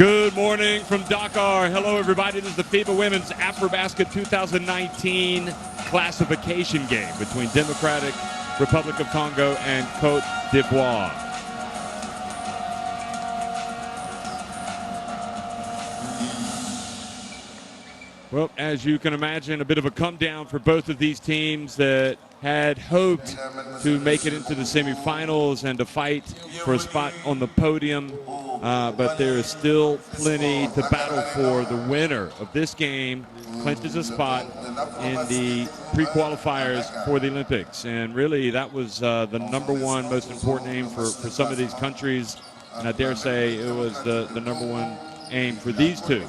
Good morning from Dakar. Hello, everybody. This is the FIBA Women's AfroBasket 2019 classification game between Democratic Republic of Congo and Cote d'Ivoire. Well, as you can imagine, a bit of a come down for both of these teams that had hoped to make it into the semifinals and to fight for a spot on the podium. But there is still plenty to battle for. The winner of this game clinches a spot in the pre-qualifiers for the Olympics. And really, that was the number one most important aim for some of these countries. And I dare say it was the number one aim for these two.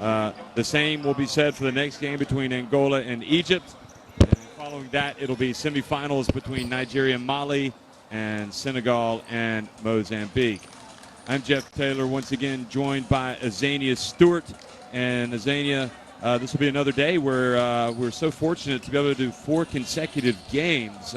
The same will be said for the next game between Angola and Egypt. And following that, it'll be semifinals between Nigeria and Mali and Senegal and Mozambique. I'm Jeff Taylor, once again joined by Azania Stewart. And Azania, this will be another day where we're so fortunate to be able to do 4 consecutive games.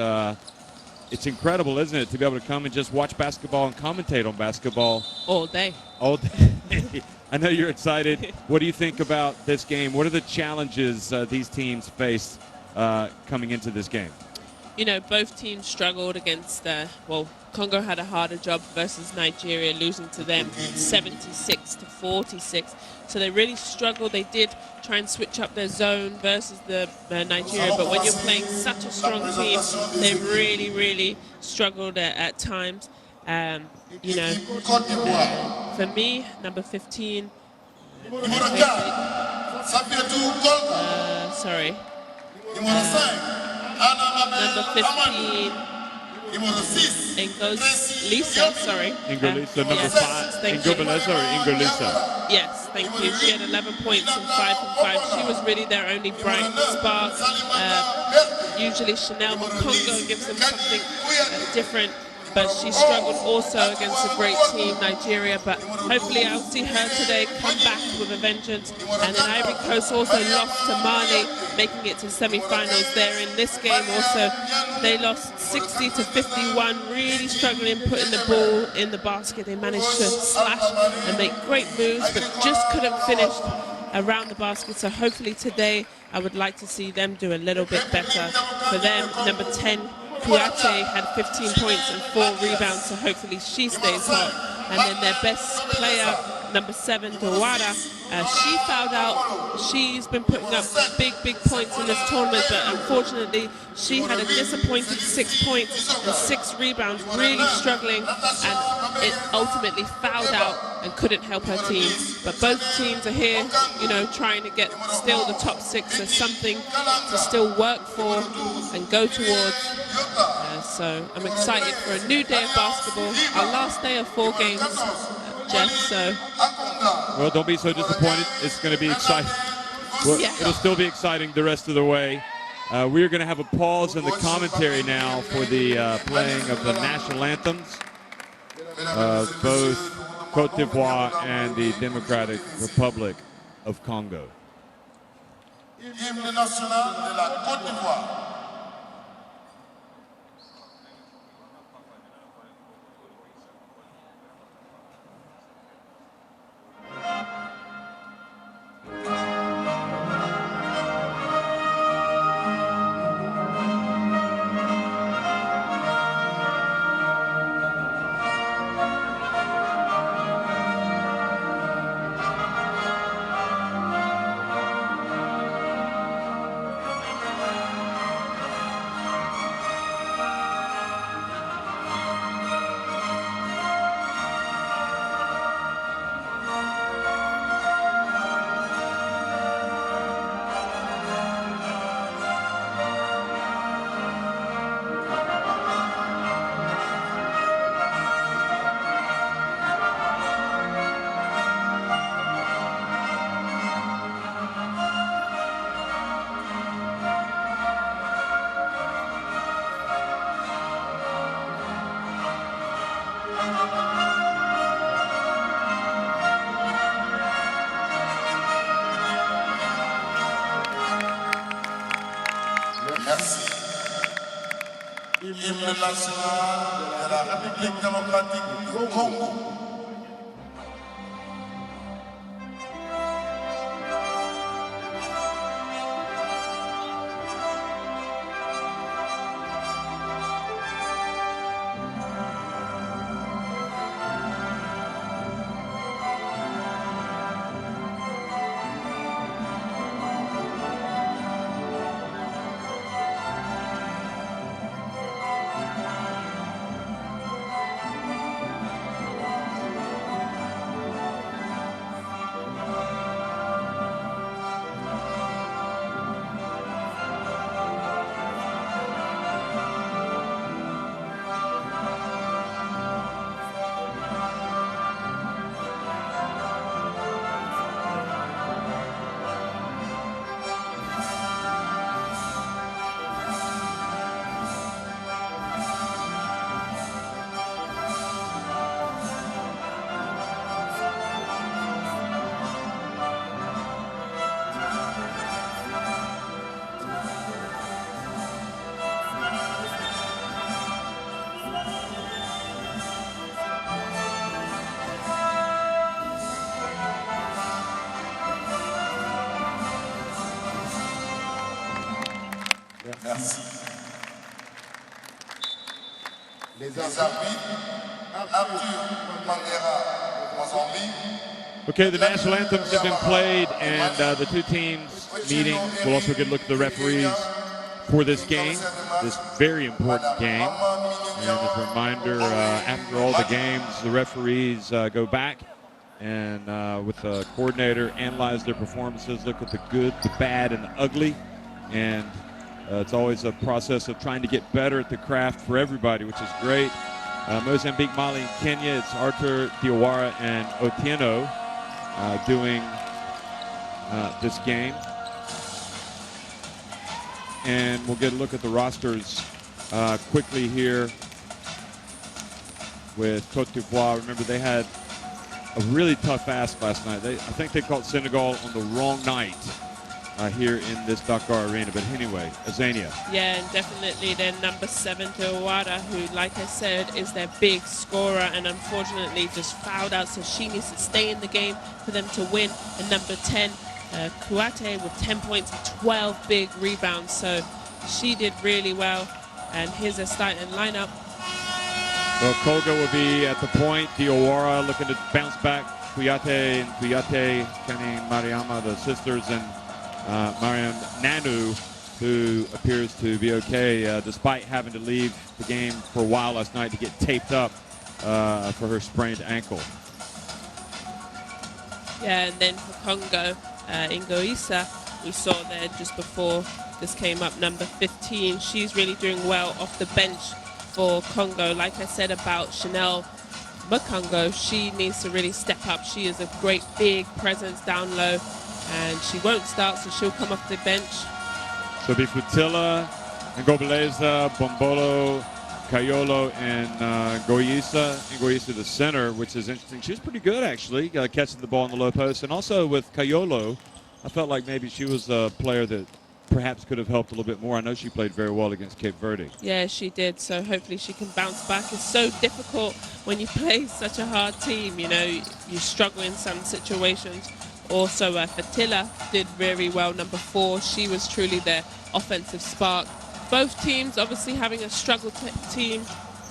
It's incredible, isn't it, to be able to come and just watch basketball and commentate on basketball. All day. All day. I know you're excited. What do you think about this game? What are the challenges these teams face coming into this game? You know, both teams struggled against, Congo had a harder job versus Nigeria, losing to them 76-46. So they really struggled. They did try and switch up their zone versus the Nigeria, but when you're playing such a strong team, they really, really struggled at times. For me, number 15. Number 15. Ingolisa, sorry. Ingolisa, number 5. Ingolisa or Ingolisa? Yes, thank you. She had 11 points and 5 from 5. She was really their only bright spark. Usually Chanel Mokongo gives them something different, but she struggled also against a great team, Nigeria. But hopefully I'll see her today come back with a vengeance. And then Ivory Coast also lost to Mali, making it to semi-finals there in this game. Also, they lost 60-51, really struggling putting the ball in the basket. They managed to slash and make great moves, but just couldn't finish around the basket. So hopefully today I would like to see them do a little bit better. For them, number 10, Kouyaté had 15 points and 4 rebounds, so hopefully she stays hot. And then their best player, number 7, Dawara, she fouled out. She's been putting up big points in this tournament, but unfortunately she had a disappointing 6 points and 6 rebounds, really struggling, and it ultimately fouled out and couldn't help her team. But both teams are here, you know, trying to get still the top 6. There's something to still work for and go towards. So I'm excited for a new day of basketball, our last day of 4 games, Jeff. So, well, don't be so disappointed. It's going to be exciting. Well, yeah. It'll still be exciting the rest of the way. We're going to have a pause in the commentary now for the playing of the national anthems of both Cote d'Ivoire and the Democratic Republic of Congo. Hymne national de la Côte d'Ivoire. Merci. Hymne national de la République démocratique du Congo. Okay, the national anthems have been played, and the two teams meeting. We'll also get a look at the referees for this game, this very important game. And as a reminder, after all the games, the referees go back and with the coordinator analyze their performances, look at the good, the bad, and the ugly. And it's always a process of trying to get better at the craft for everybody, which is great. Mozambique, Mali, and Kenya, it's Arthur Diawara and Otieno doing this game. And we'll get a look at the rosters quickly here with Cote d'Ivoire. Remember, they had a really tough ask last night. I think they caught Senegal on the wrong night here in this Dakar Arena. But anyway, Azania. Yeah, and definitely their number 7, Diawara, who, like I said, is their big scorer and unfortunately just fouled out, so she needs to stay in the game for them to win. And number 10, Kouate, with 10 points and 12 big rebounds, so she did really well. And here's a starting lineup. Well, Koga will be at the point. Diawara looking to bounce back. Kouate, Kenny Mariama, the sisters, and Mariam Nanu, who appears to be okay despite having to leave the game for a while last night to get taped up for her sprained ankle. Yeah, and then for Congo, Ingoisa, we saw there just before this came up, number 15. She's really doing well off the bench for Congo. Like I said about Chanel Makongo, she needs to really step up. She is a great big presence down low, and she won't start, so she'll come off the bench. So it'll be Futila, Ngobeleza, Bombolo, Kayolo, and Goyisa. Goyisa, the center, which is interesting. She was pretty good, actually, catching the ball in the low post. And also with Kayolo, I felt like maybe she was a player that perhaps could have helped a little bit more. I know she played very well against Cape Verde. Yeah, she did. So hopefully she can bounce back. It's so difficult when you play such a hard team. You know, you struggle in some situations. Also, Fatila did very well, number 4. She was truly their offensive spark. Both teams obviously having a struggle team.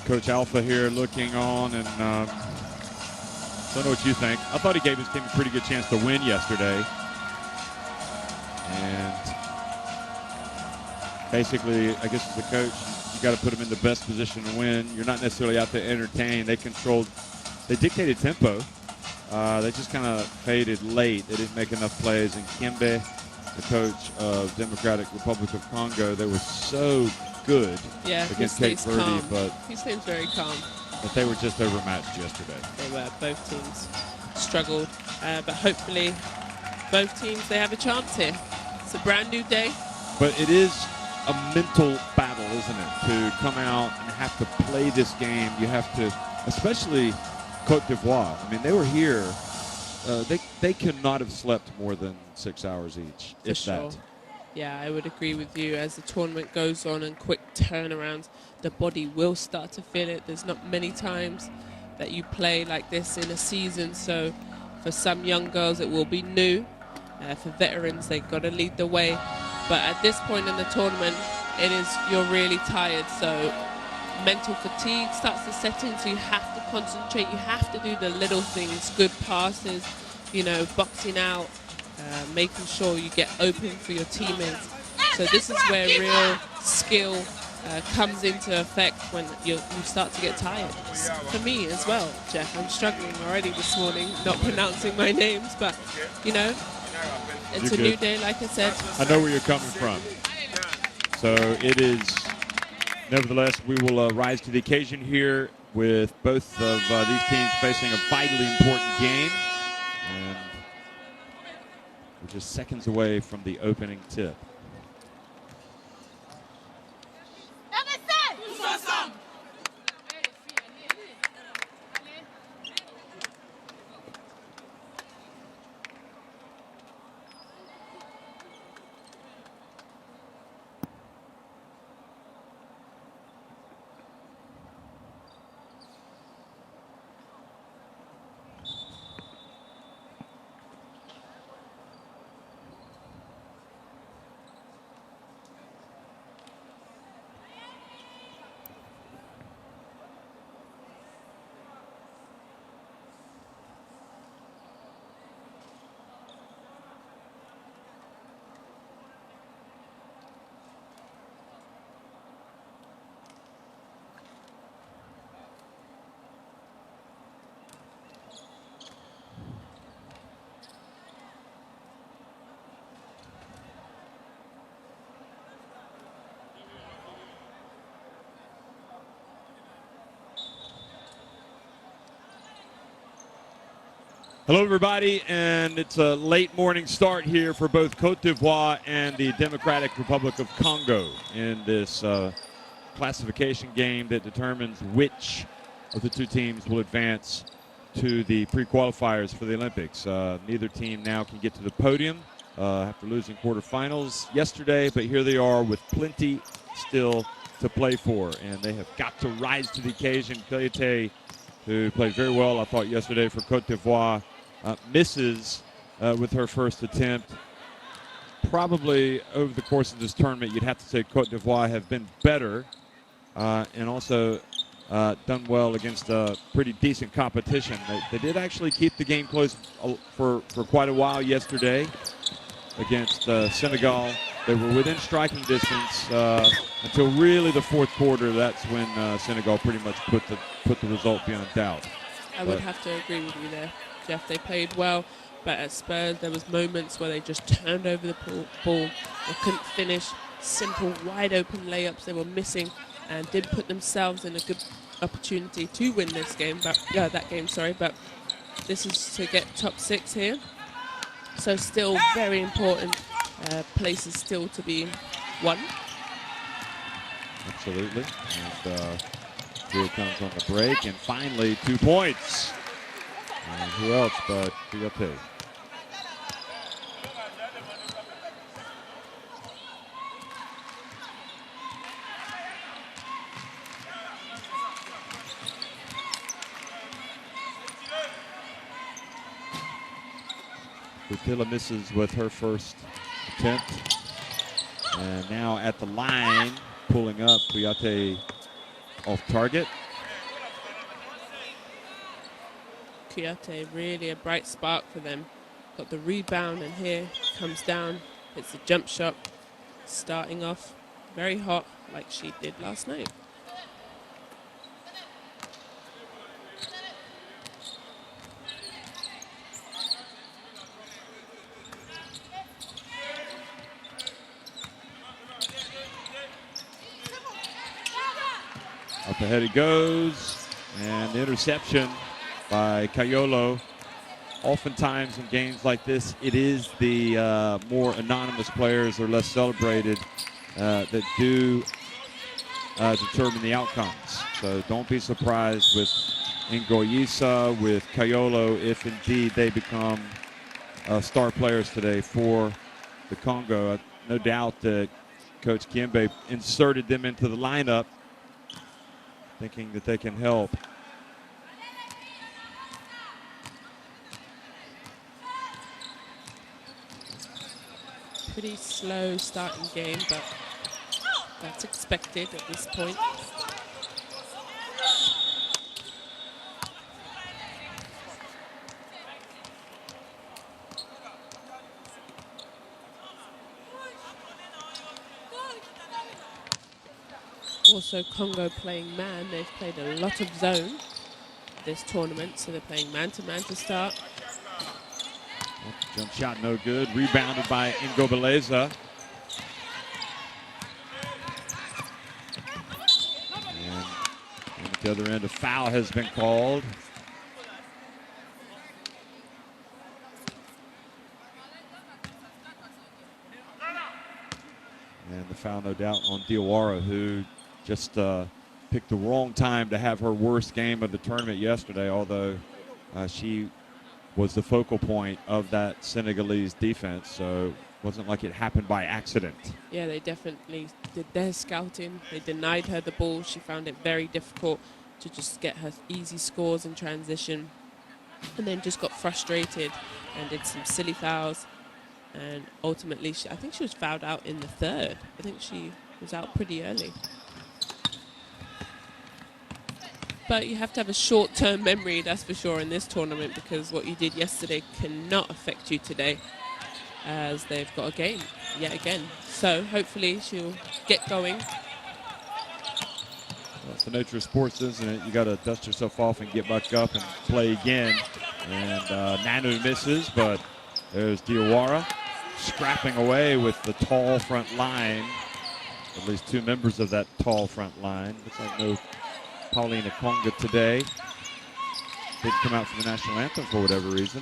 Coach Alpha here looking on, and don't know what you think. I thought he gave his team a pretty good chance to win yesterday. And basically, I guess as a coach, you got to put them in the best position to win. You're not necessarily out to entertain. They dictated tempo. They just kind of faded late. They didn't make enough plays. And Kimbe, the coach of Democratic Republic of Congo, they were so good against Cape Verde, calm. but he seems very calm. But they were just overmatched yesterday. They were. Both teams struggled, but hopefully both teams, they have a chance here. It's a brand new day. But it is a mental battle, isn't it, to come out and have to play this game. You have to, especially Cote d'Ivoire. I mean, they were here. They could not have slept more than 6 hours each, if that. Yeah, I would agree with you. As the tournament goes on and quick turnarounds, the body will start to feel it. There's not many times that you play like this in a season. So for some young girls, it will be new. For veterans, they've got to lead the way. But at this point in the tournament, you're really tired. So mental fatigue starts to set in, so you have to concentrate. You have to do the little things, good passes, you know, boxing out, making sure you get open for your teammates. So this is where real skill comes into effect when you start to get tired. For me as well, Jeff, I'm struggling already this morning, not pronouncing my names, but, you know, it's a new day, like I said. I know where you're coming from. So it is, nevertheless, we will rise to the occasion here with both of these teams facing a vitally important game. And we're just seconds away from the opening tip. Hello, everybody, and it's a late morning start here for both Cote d'Ivoire and the Democratic Republic of Congo in this classification game that determines which of the two teams will advance to the pre-qualifiers for the Olympics. Neither team now can get to the podium after losing quarterfinals yesterday, but here they are with plenty still to play for, and they have got to rise to the occasion. Kouyaté, who played very well, I thought, yesterday for Cote d'Ivoire, misses with her first attempt. Probably over the course of this tournament, you'd have to say Cote d'Ivoire have been better and also done well against pretty decent competition. They did actually keep the game close for quite a while yesterday against Senegal. They were within striking distance until really the fourth quarter. That's when Senegal pretty much put the result beyond doubt. I would have to agree with you there, Jeff. They played well, but at Spurs there was moments where they just turned over the ball. They couldn't finish. Simple, wide open layups they were missing, and did put themselves in a good opportunity to win this game. But But this is to get top 6 here. So still very important places still to be won. Absolutely. And here it comes on the break, and finally 2 points. And who else but Kouyaté? Boutila misses with her first attempt. And now at the line, pulling up, Kouyaté off target. Kouyaté, really a bright spark for them. Got the rebound, and here comes down. It's a jump shot, starting off very hot like she did last night. Up ahead he goes, and the interception by Kayolo. Oftentimes in games like this, it is the more anonymous players or less celebrated that do determine the outcomes. So don't be surprised with Ngoyisa, with Kayolo, if indeed they become star players today for the Congo. No doubt that Coach Kiembe inserted them into the lineup thinking that they can help. Pretty slow starting game, but that's expected at this point. Also, Congo playing man. They've played a lot of zone this tournament, so they're playing man-to-man to start. Jump shot no good. Rebounded by Ngobeleza. And at the other end, a foul has been called. And the foul, no doubt, on Diawara, who just picked the wrong time to have her worst game of the tournament yesterday, although she was the focal point of that Senegalese defense, so it wasn't like it happened by accident. Yeah, they definitely did their scouting. They denied her the ball. She found it very difficult to just get her easy scores in transition, and then just got frustrated and did some silly fouls. And ultimately, I think she was fouled out in the third. I think she was out pretty early. But you have to have a short-term memory, that's for sure, in this tournament, because what you did yesterday cannot affect you today, as they've got a game yet again. So hopefully she'll get going. That's the nature of sports, isn't it? You got to dust yourself off and get back up and play again. And Nanu misses, but there's Diawara scrapping away with the tall front line. At least 2 members of that tall front line. Looks like no Pauline Akonga today. didn't come out for the national anthem for whatever reason.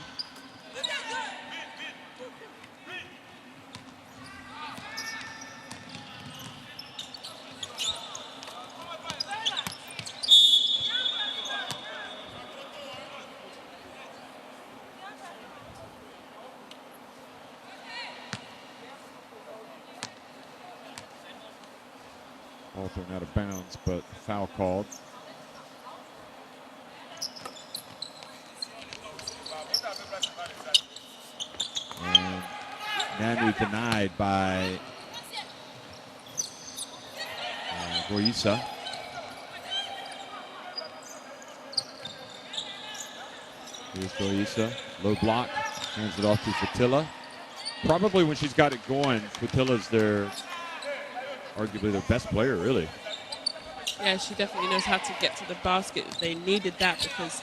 Ball thrown out of bounds, but foul called. And Nanu denied by Goyisa. Here's Goyisa, low block, hands it off to Fatila. Probably when she's got it going, Fatila's arguably their best player, really. Yeah, she definitely knows how to get to the basket. They needed that because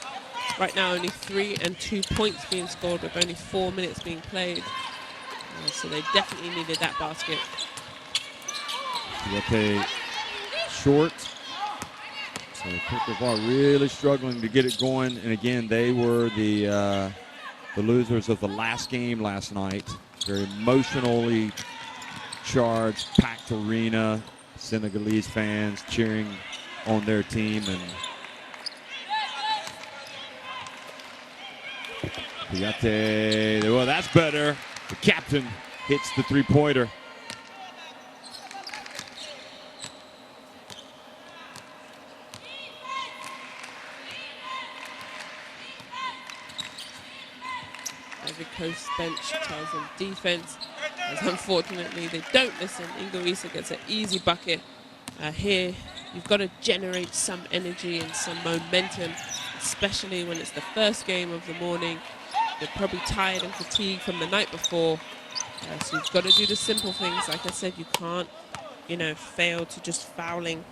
right now only 3 and 2 points being scored with only 4 minutes being played. So they definitely needed that basket. Yete short. So Cote d'Ivoire really struggling to get it going. And again, they were the losers of the last game last night. Very emotionally charged, packed arena, Senegalese fans cheering on their team. And Yete, well, that's better. The captain hits the three-pointer. Ivory Coast bench tells them defense, as unfortunately they don't listen. Ingoisa gets an easy bucket. Here, you've got to generate some energy and some momentum, especially when it's the first game of the morning. You're probably tired and fatigued from the night before. So you've got to do the simple things. Like I said, you can't, fail to just fouling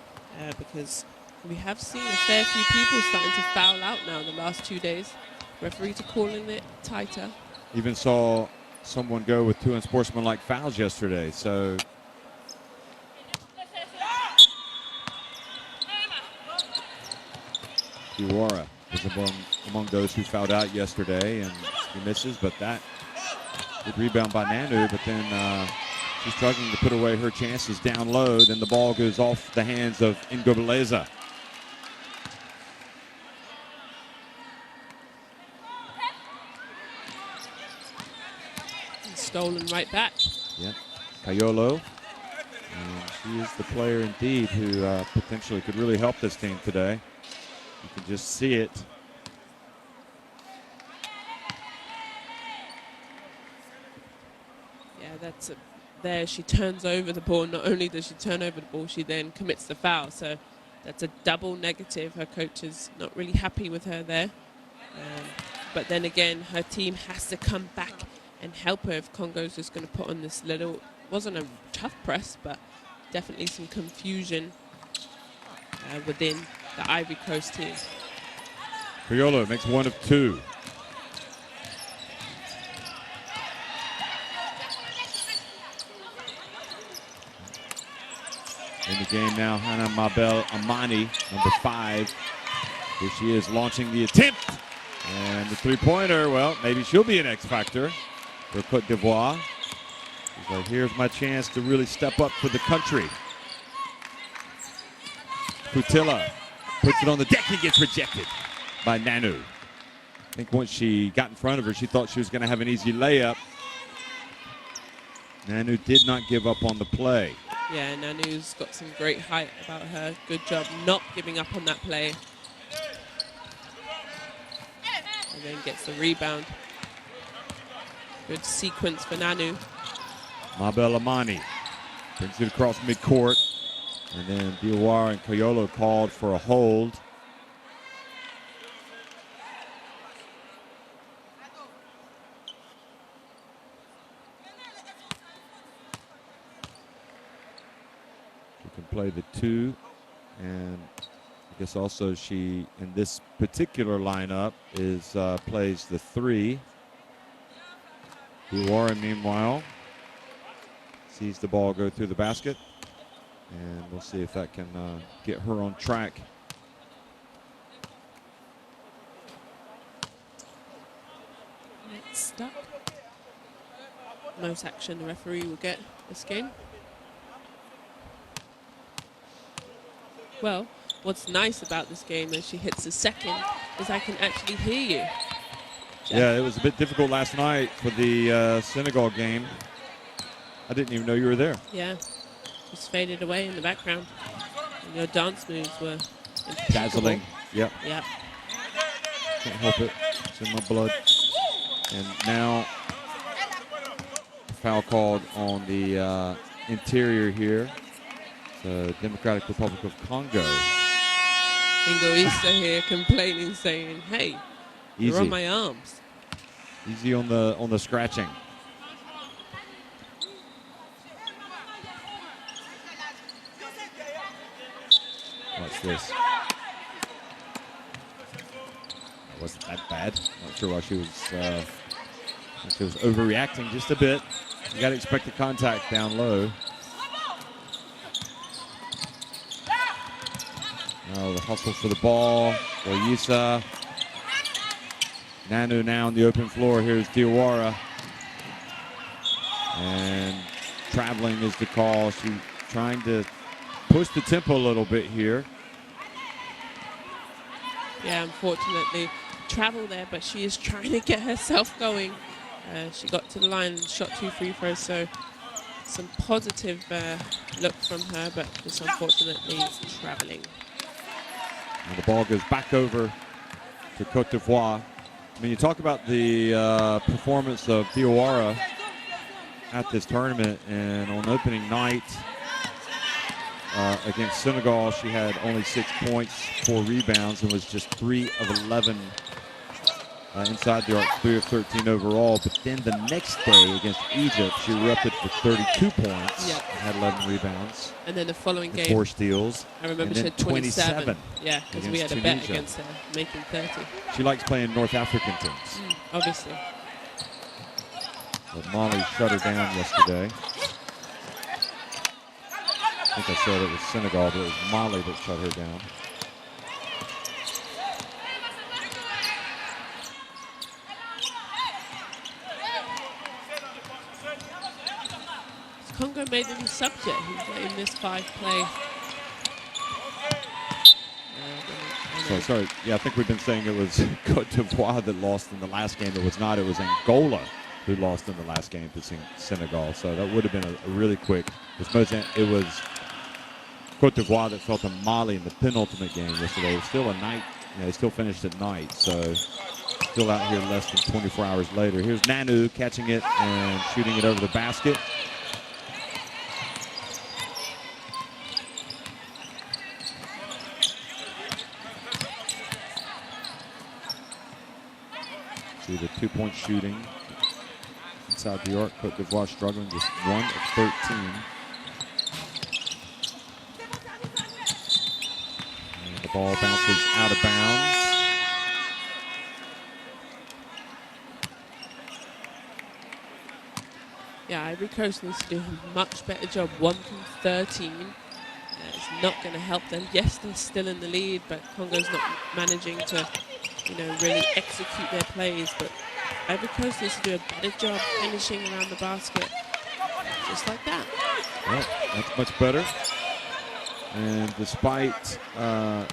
because we have seen a fair few people starting to foul out now the last 2 days. Referees are calling it tighter. Even saw someone go with 2 unsportsmanlike fouls yesterday. So Iwara was among those who fouled out yesterday, and he misses, but that good rebound by Nanu, but then she's struggling to put away her chances down low. Then the ball goes off the hands of Ngobeleza. Stolen right back. Yep, Kayolo. And she is the player indeed who potentially could really help this team today. You can just see it. Yeah, that's there. She turns over the ball. Not only does she turn over the ball, she then commits the foul. So that's a double negative. Her coach is not really happy with her there. But then again, her team has to come back and help her if Congo's just going to put on this little, wasn't a tough press, but definitely some confusion within the Ivory Coast team. Kayolo makes 1 of 2. In the game now, Hannah Mabel Amani, number 5. Here she is launching the attempt. And the three-pointer, well, maybe she'll be an X factor for Cote d'Ivoire. She's like, here's my chance to really step up for the country. Futila puts it on the deck. He gets rejected by Nanu. I think once she got in front of her, she thought she was going to have an easy layup. Nanu did not give up on the play. Yeah, Nanu's got some great height about her. Good job not giving up on that play. And then gets the rebound. Good sequence for Nanu. Mabel Amani brings it across midcourt. And then Diawara and Kayolo called for a hold. She can play the 2. And I guess also she, in this particular lineup, is plays the 3. Diawara, meanwhile, sees the ball go through the basket. And we'll see if that can get her on track. Next up, most action the referee will get this game. Well, what's nice about this game as she hits the second is I can actually hear you. Jeff. Yeah, it was a bit difficult last night for the Senegal game. I didn't even know you were there. Yeah, just faded away in the background. And your dance moves were Dazzling. Yep. Yep. Can't help it. It's in my blood. And now foul called on the interior here. The Democratic Republic of Congo. Ingoisa here complaining, saying, "Hey, you're on my arms." Easy on the scratching. Watch this. It wasn't that bad. Not sure why she was overreacting just a bit. You got to expect the contact down low. Oh, the hustle for the ball. Oyisa. Nanu now on the open floor. Here's Diawara. And traveling is the call. She's trying to push the tempo a little bit here. Yeah, unfortunately, travel there, but she is trying to get herself going. She got to the line and shot 2 free throws, so some positive look from her, but just unfortunately traveling. And the ball goes back over to Cote d'Ivoire. I mean, you talk about the performance of Diawara at this tournament, and on opening night against Senegal, she had only 6 points, 4 rebounds, and was just 3 of 11 inside the arc, 3 of 13 overall. But then the next day against Egypt, she erupted for 32 points, yep. had 11 rebounds. And then the following game, 4 steals. I remember she had 27. Yeah, because we had a bet against her, making 30. She likes playing North African teams. Obviously. But Mali shut her down yesterday. I think I said it was Senegal, but it was Mali that shut her down. Congo made him subject. He's letting this 5 play. Sorry. Yeah, I think we've been saying it was Cote d'Ivoire that lost in the last game. It was not. It was Angola who lost in the last game to Senegal. So that would have been a really quick. It was Cote d'Ivoire that fell to Mali in the penultimate game yesterday. It was still a night. They still finished at night. So still out here less than 24 hours later. Here's Nanu catching it and shooting it over the basket. See the 2-point shooting inside the arc. Cote d'Ivoire struggling, just 1 of 13. And the ball bounces out of bounds. Yeah, Ivory Coast needs to do a much better job. 1 from 13. It's not going to help them. Yes, they're still in the lead, but Congo's not managing to, really execute their plays. But Ivory Coast needs to do a better job finishing around the basket, just like that. Well, that's much better. And despite kind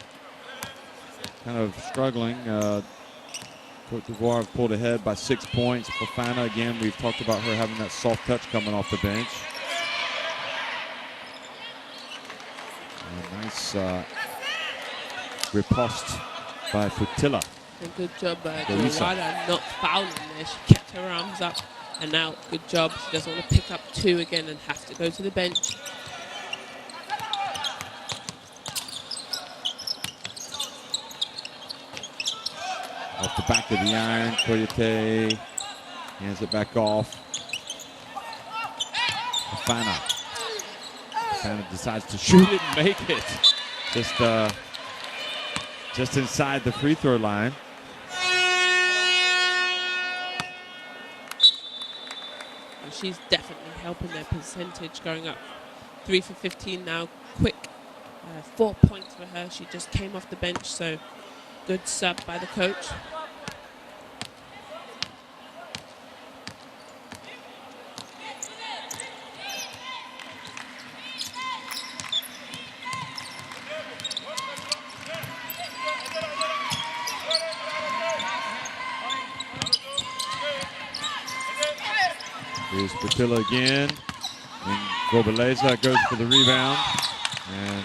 of struggling, Cote d'Ivoire have pulled ahead by 6 points. Fofana, again, we've talked about her having that soft touch coming off the bench. A nice riposte by Futila. And good job by Diawara not fouling there. She kept her arms up, and now good job. She doesn't want to pick up 2 again and have to go to the bench. Off the back of the iron, Koyate hands it back off. Fofana decides to shoot it and make it. Just inside the free throw line. And she's definitely helping their percentage going up. 3 for 15 now, quick. 4 points for her. She just came off the bench, so good sub by the coach. Here's Patilla again. And Gobeleza goes for the rebound. And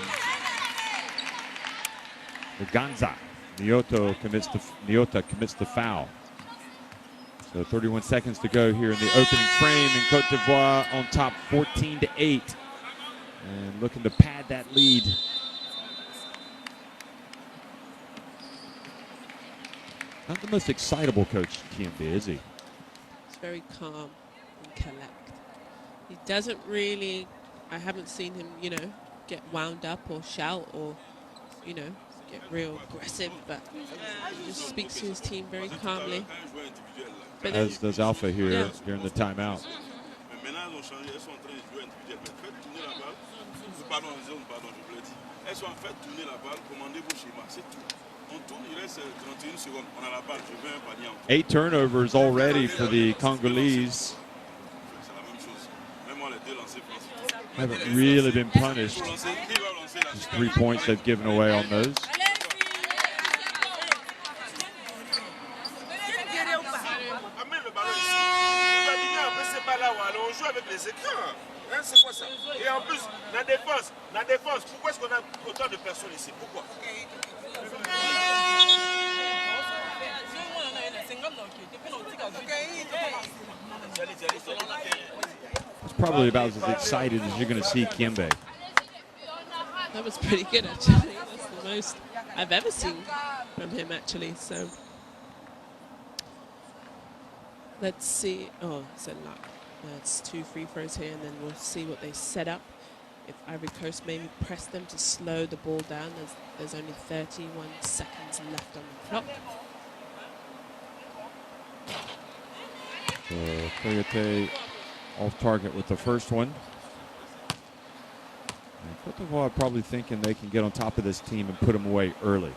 Ganza. Nyota commits the foul. So 31 seconds to go here in the opening frame, and Cote d'Ivoire on top 14-8. And looking to pad that lead. Not the most excitable coach, Kiembe, is he? He's very calm and collect. He doesn't really, I haven't seen him, get wound up or shout or, get real aggressive, but he just speaks to his team very calmly. But As does Alpha here during the timeout. Eight turnovers already for the Congolese. Haven't really been punished. Just 3 points they've given away on those. C'est quoi ça? Et en plus, la défense, pourquoi est-ce qu'on a autant de personnes ici? Pourquoi? It's probably about as excited as you're going to see Kiembe. that was pretty good, actually. That's the most I've ever seen from him, actually. So let's see. Oh, it's a lot. That's 2 free throws here, and then we'll see what they set up. If Ivory Coast maybe press them to slow the ball down, there's only 31 seconds left on the clock. So Coyote off target with the first one. And Cote d'Ivoire probably thinking they can get on top of this team and put them away early.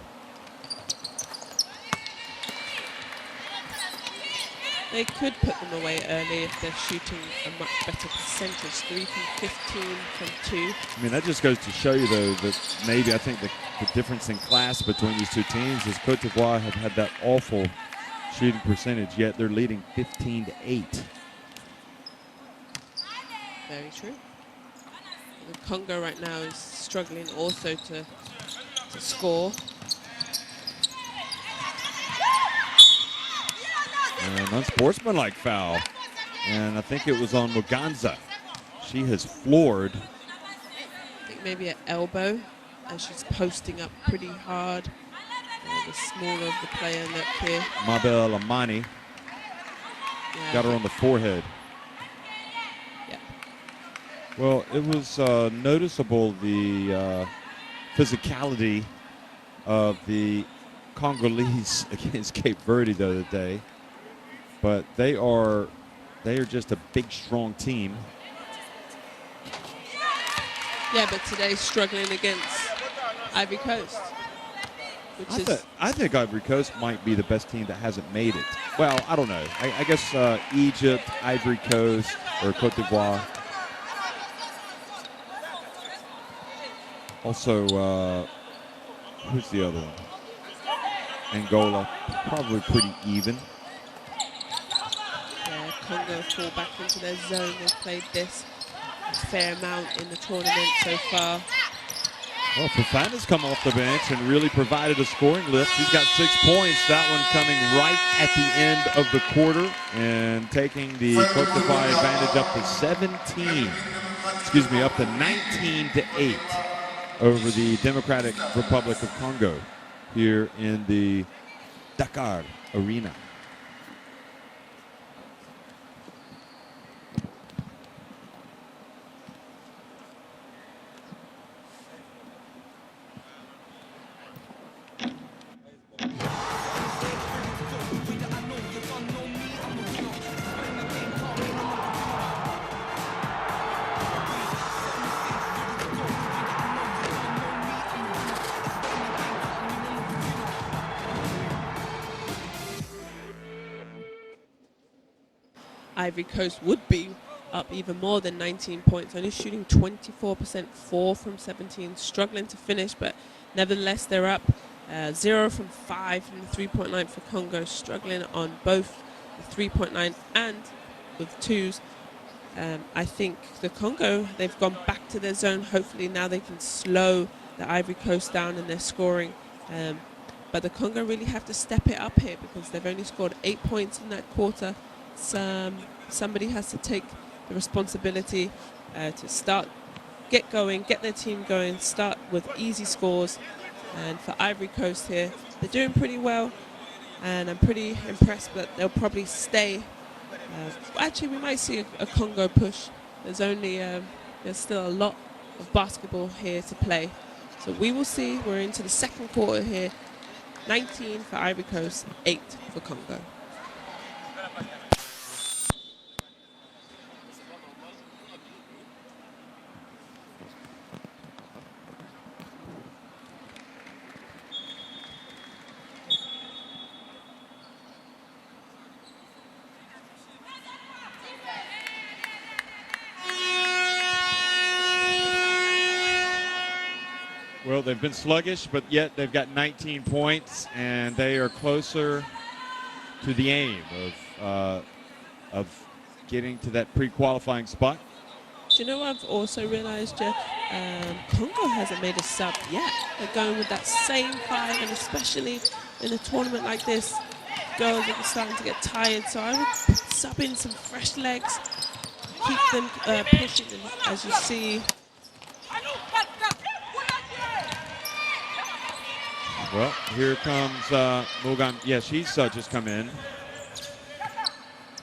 They could put them away early if they're shooting a much better percentage. 3 from 15 from 2. I mean, that just goes to show you, though, that maybe I think the difference in class between these two teams is Cote d'Ivoire have had that awful shooting percentage, yet they're leading 15-8. Very true. The Congo right now is struggling also to score. An unsportsmanlike foul, and I think it was on Muganza. She has floored. I think maybe an elbow, and she's posting up pretty hard. The smaller of the player look here. Mabel Amani got her on the forehead. Yeah. Well, it was noticeable the physicality of the Congolese against Cape Verde the other day. But they are just a big, strong team. Yeah, but today's struggling against Ivory Coast, which I think Ivory Coast might be the best team that hasn't made it. Well, I don't know. I guess Egypt, Ivory Coast, or Cote d'Ivoire. Also, who's the other one? Angola, probably pretty even. Congo fall back into their zone. They've played this a fair amount in the tournament so far. Well, Fofana's come off the bench and really provided a scoring lift. He's got 6 points. That one coming right at the end of the quarter and taking the Cote d'Ivoire advantage up to 19-8 over the Democratic Republic of Congo here in the Dakar Arena. Ivory Coast would be up even more than 19 points, only shooting 24%, 4 from 17, struggling to finish, but nevertheless they're up. 0 from 5 from the three-point line for Congo, struggling on both the three-point line and with twos. I think the Congo, they've gone back to their zone. Hopefully now they can slow the Ivory Coast down in their scoring. But the Congo really have to step it up here because they've only scored 8 points in that quarter. Somebody has to take the responsibility to get going, get their team going, start with easy scores. And for Ivory Coast here, they're doing pretty well. And I'm pretty impressed that they'll probably stay. Actually, we might see a Congo push. There's still a lot of basketball here to play. So we will see. We're into the second quarter here. 19 for Ivory Coast, 8 for Congo. Well, they've been sluggish, but yet they've got 19 points, and they are closer to the aim of getting to that pre-qualifying spot. Do you know what I've also realized, Jeff? Congo hasn't made a sub yet. They're going with that same 5, and especially in a tournament like this, girls are starting to get tired. So I would sub in some fresh legs, keep them pushing, and as you see. Well, here comes Mugan. Yeah, she's just come in.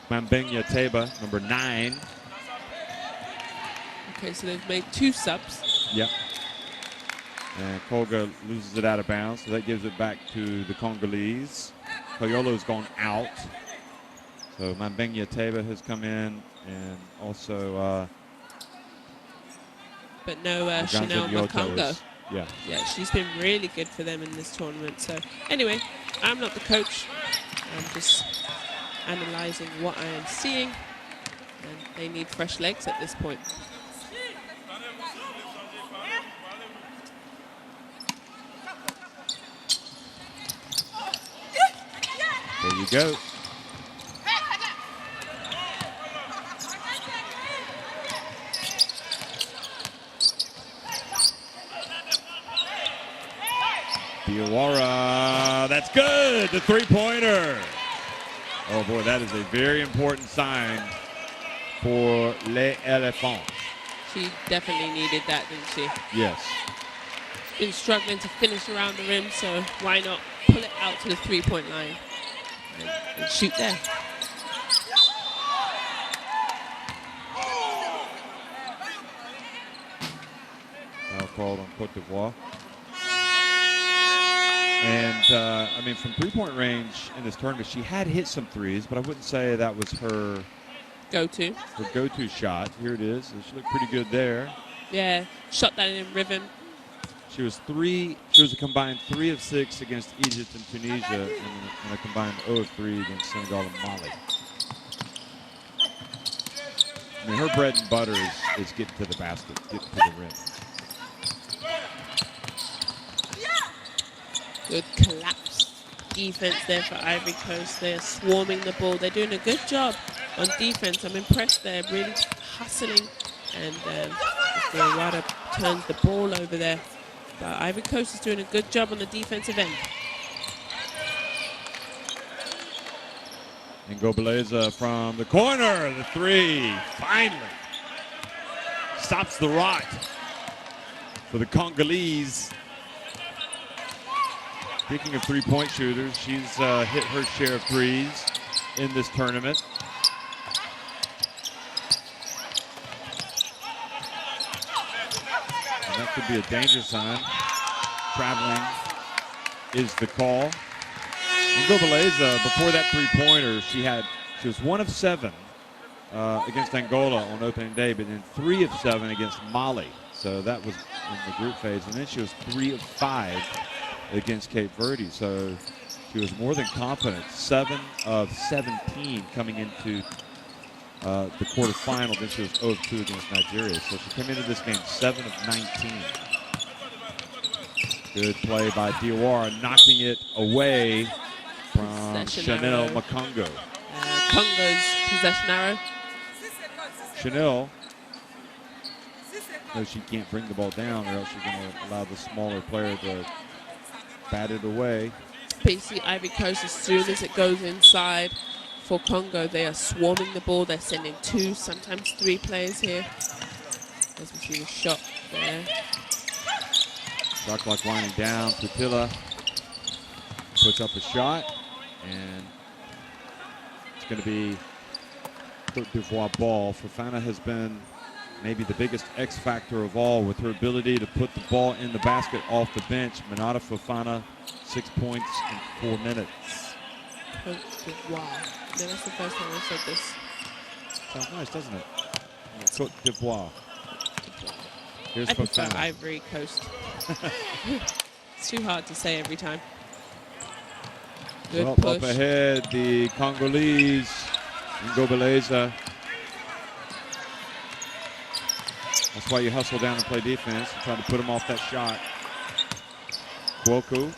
Mambenya Teba, number 9. Okay, so they've made 2 subs. Yep. And Kolga loses it out of bounds, so that gives it back to the Congolese. Koyolo's gone out. So Mambenya Teba has come in, and also but no Muganza Chanel Nyoto Makongo. is- Yeah. Yeah, she's been really good for them in this tournament. So anyway, I'm not the coach. I'm just analyzing what I am seeing. And they need fresh legs at this point. There you go. Diawara, that's good, the 3-pointer. Oh boy, that is a very important sign for Les Elephants. She definitely needed that, didn't she? Yes. Been struggling to finish around the rim, so why not pull it out to the 3-point line and shoot there. Now called on Cote d'Ivoire. And, I mean, from 3-point range in this tournament, she had hit some threes, but I wouldn't say that was her Go-to. go-to shot. Here it is. She looked pretty good there. Yeah, shot that in rhythm. She was a combined 3 of 6 against Egypt and Tunisia, and a combined 0 of 3 against Senegal and Mali. I mean, her bread and butter is getting to the basket, getting to the rim. Good collapse defense there for Ivory Coast. They're swarming the ball. They're doing a good job on defense. I'm impressed. They're really hustling, and Diawara turns the ball over there. But Ivory Coast is doing a good job on the defensive end. And Gobeleza from the corner, the 3, finally. Stops the rot for the Congolese. Speaking of 3-point shooters, she's hit her share of threes in this tournament. And that could be a danger sign. Traveling is the call. And Gobeleza, before that 3-pointer, she was 1 of 7 against Angola on opening day, but then 3 of 7 against Mali. So that was in the group phase. And then she was 3 of 5 against Cape Verde. So she was more than confident. 7 of 17 coming into the quarterfinal. Then she was 0 of 2 against Nigeria. So she came into this game 7 of 19. Good play by Diawara, knocking it away from Possession Chanel arrow. Makongo. Congo's possession arrow. Chanel knows she can't bring the ball down, or else she's going to allow the smaller player to bat it away. But you see Ivory Coast, as soon as it goes inside for Congo, they are swarming the ball. They're sending 2, sometimes 3 players here. As we see the shot there. Shot clock winding down. Putila puts up a shot, and it's going to be Côte d'Ivoire ball. Fofana has been maybe the biggest X factor of all, with her ability to put the ball in the basket off the bench. Minata Fofana, 6 points in 4 minutes. Côte d'Ivoire. No, that's the first time I said this. Sounds nice, doesn't it? Côte d'Ivoire. Here's I prefer Fofana. Ivory Coast. It's too hard to say every time. Good Well, push. up ahead, the Congolese, Ngobeleza. That's why you hustle down and play defense, and try to put him off that shot. Kwoku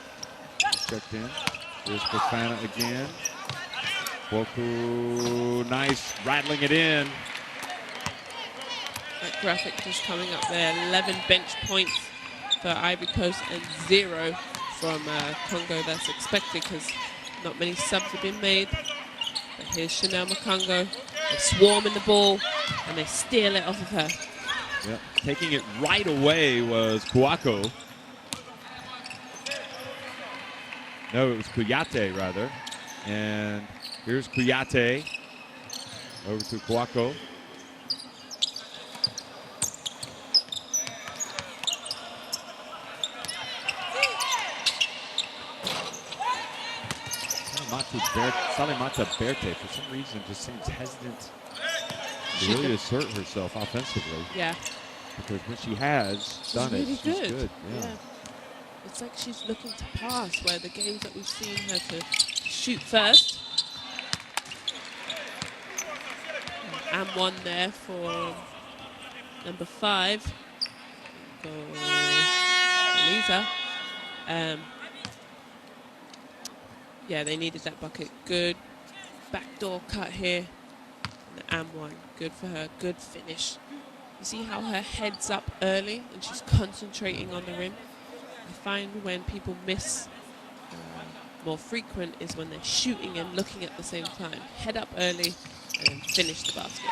checked in. Here's Fofana again. Kwoku, nice, rattling it in. That graphic just coming up there. 11 bench points for Ivory Coast and 0 from Congo. That's expected because not many subs have been made. But here's Chanel Makongo. They swarm in the ball and they steal it off of her. Yep. Taking it right away was Kouako. No, it was Kouyaté, rather. And here's Kouyaté. Over to Kouako. Salimata Berté, for some reason, just seems hesitant to really assert herself offensively. Yeah. Because when she has done really it, she's good. good. Yeah. It's like she's looking to pass, where the games that we've seen her to shoot first. And one there for number 5. Go Lisa. Yeah, they needed that bucket. Good backdoor cut here. And one. Good for her. Good finish. You see how her head's up early and she's concentrating on the rim? I find when people miss more frequent is when they're shooting and looking at the same time. Head up early and then finish the basket.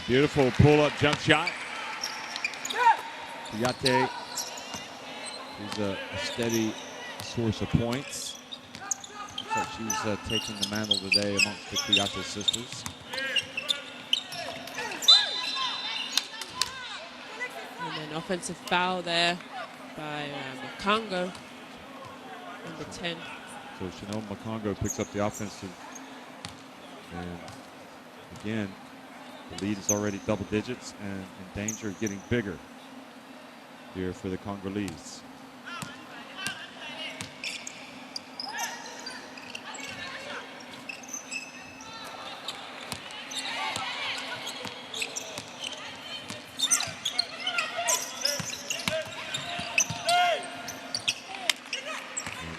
Beautiful pull-up jump shot. Kouyaté is a steady source of points. Looks like she's taking the mantle today amongst the Kouyaté sisters. And then offensive foul there by Makongo, number 10. So Chanel Makongo picks up the offensive. And again, the lead is already double digits and in danger of getting bigger here for the Congolese.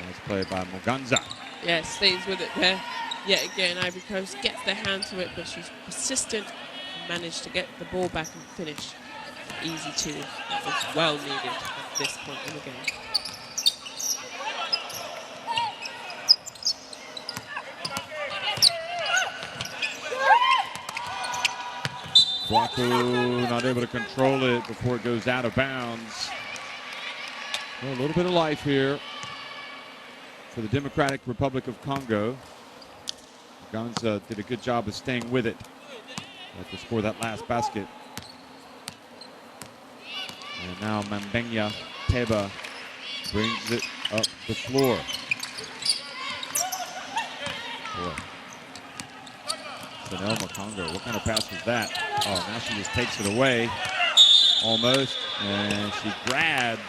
Nice play by Muganza. Yeah, stays with it there. Yet again, Ivory Coast gets their hand to it, but she's persistent and managed to get the ball back and finish. Easy 2. That was well needed at this point in the game. Kouakou not able to control it before it goes out of bounds. Well, a little bit of life here for the Democratic Republic of Congo. Gonza did a good job of staying with it to score that last basket. And now Mambenya Teba brings it up the floor. Boy. Chanel Makongo, what kind of pass was that? Oh, now she just takes it away, almost, and she grabs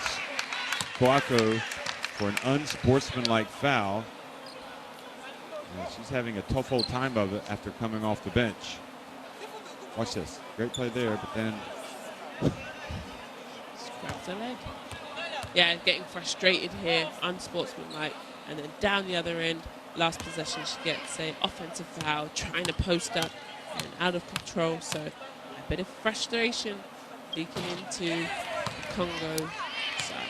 Kouakou for an unsportsmanlike foul. And she's having a tough old time of it after coming off the bench. Watch this, great play there, but then Lost her leg. Yeah, getting frustrated here, unsportsmanlike. And then down the other end, last possession, she gets a offensive foul, trying to post up and out of control. So a bit of frustration leaking into the Congo side.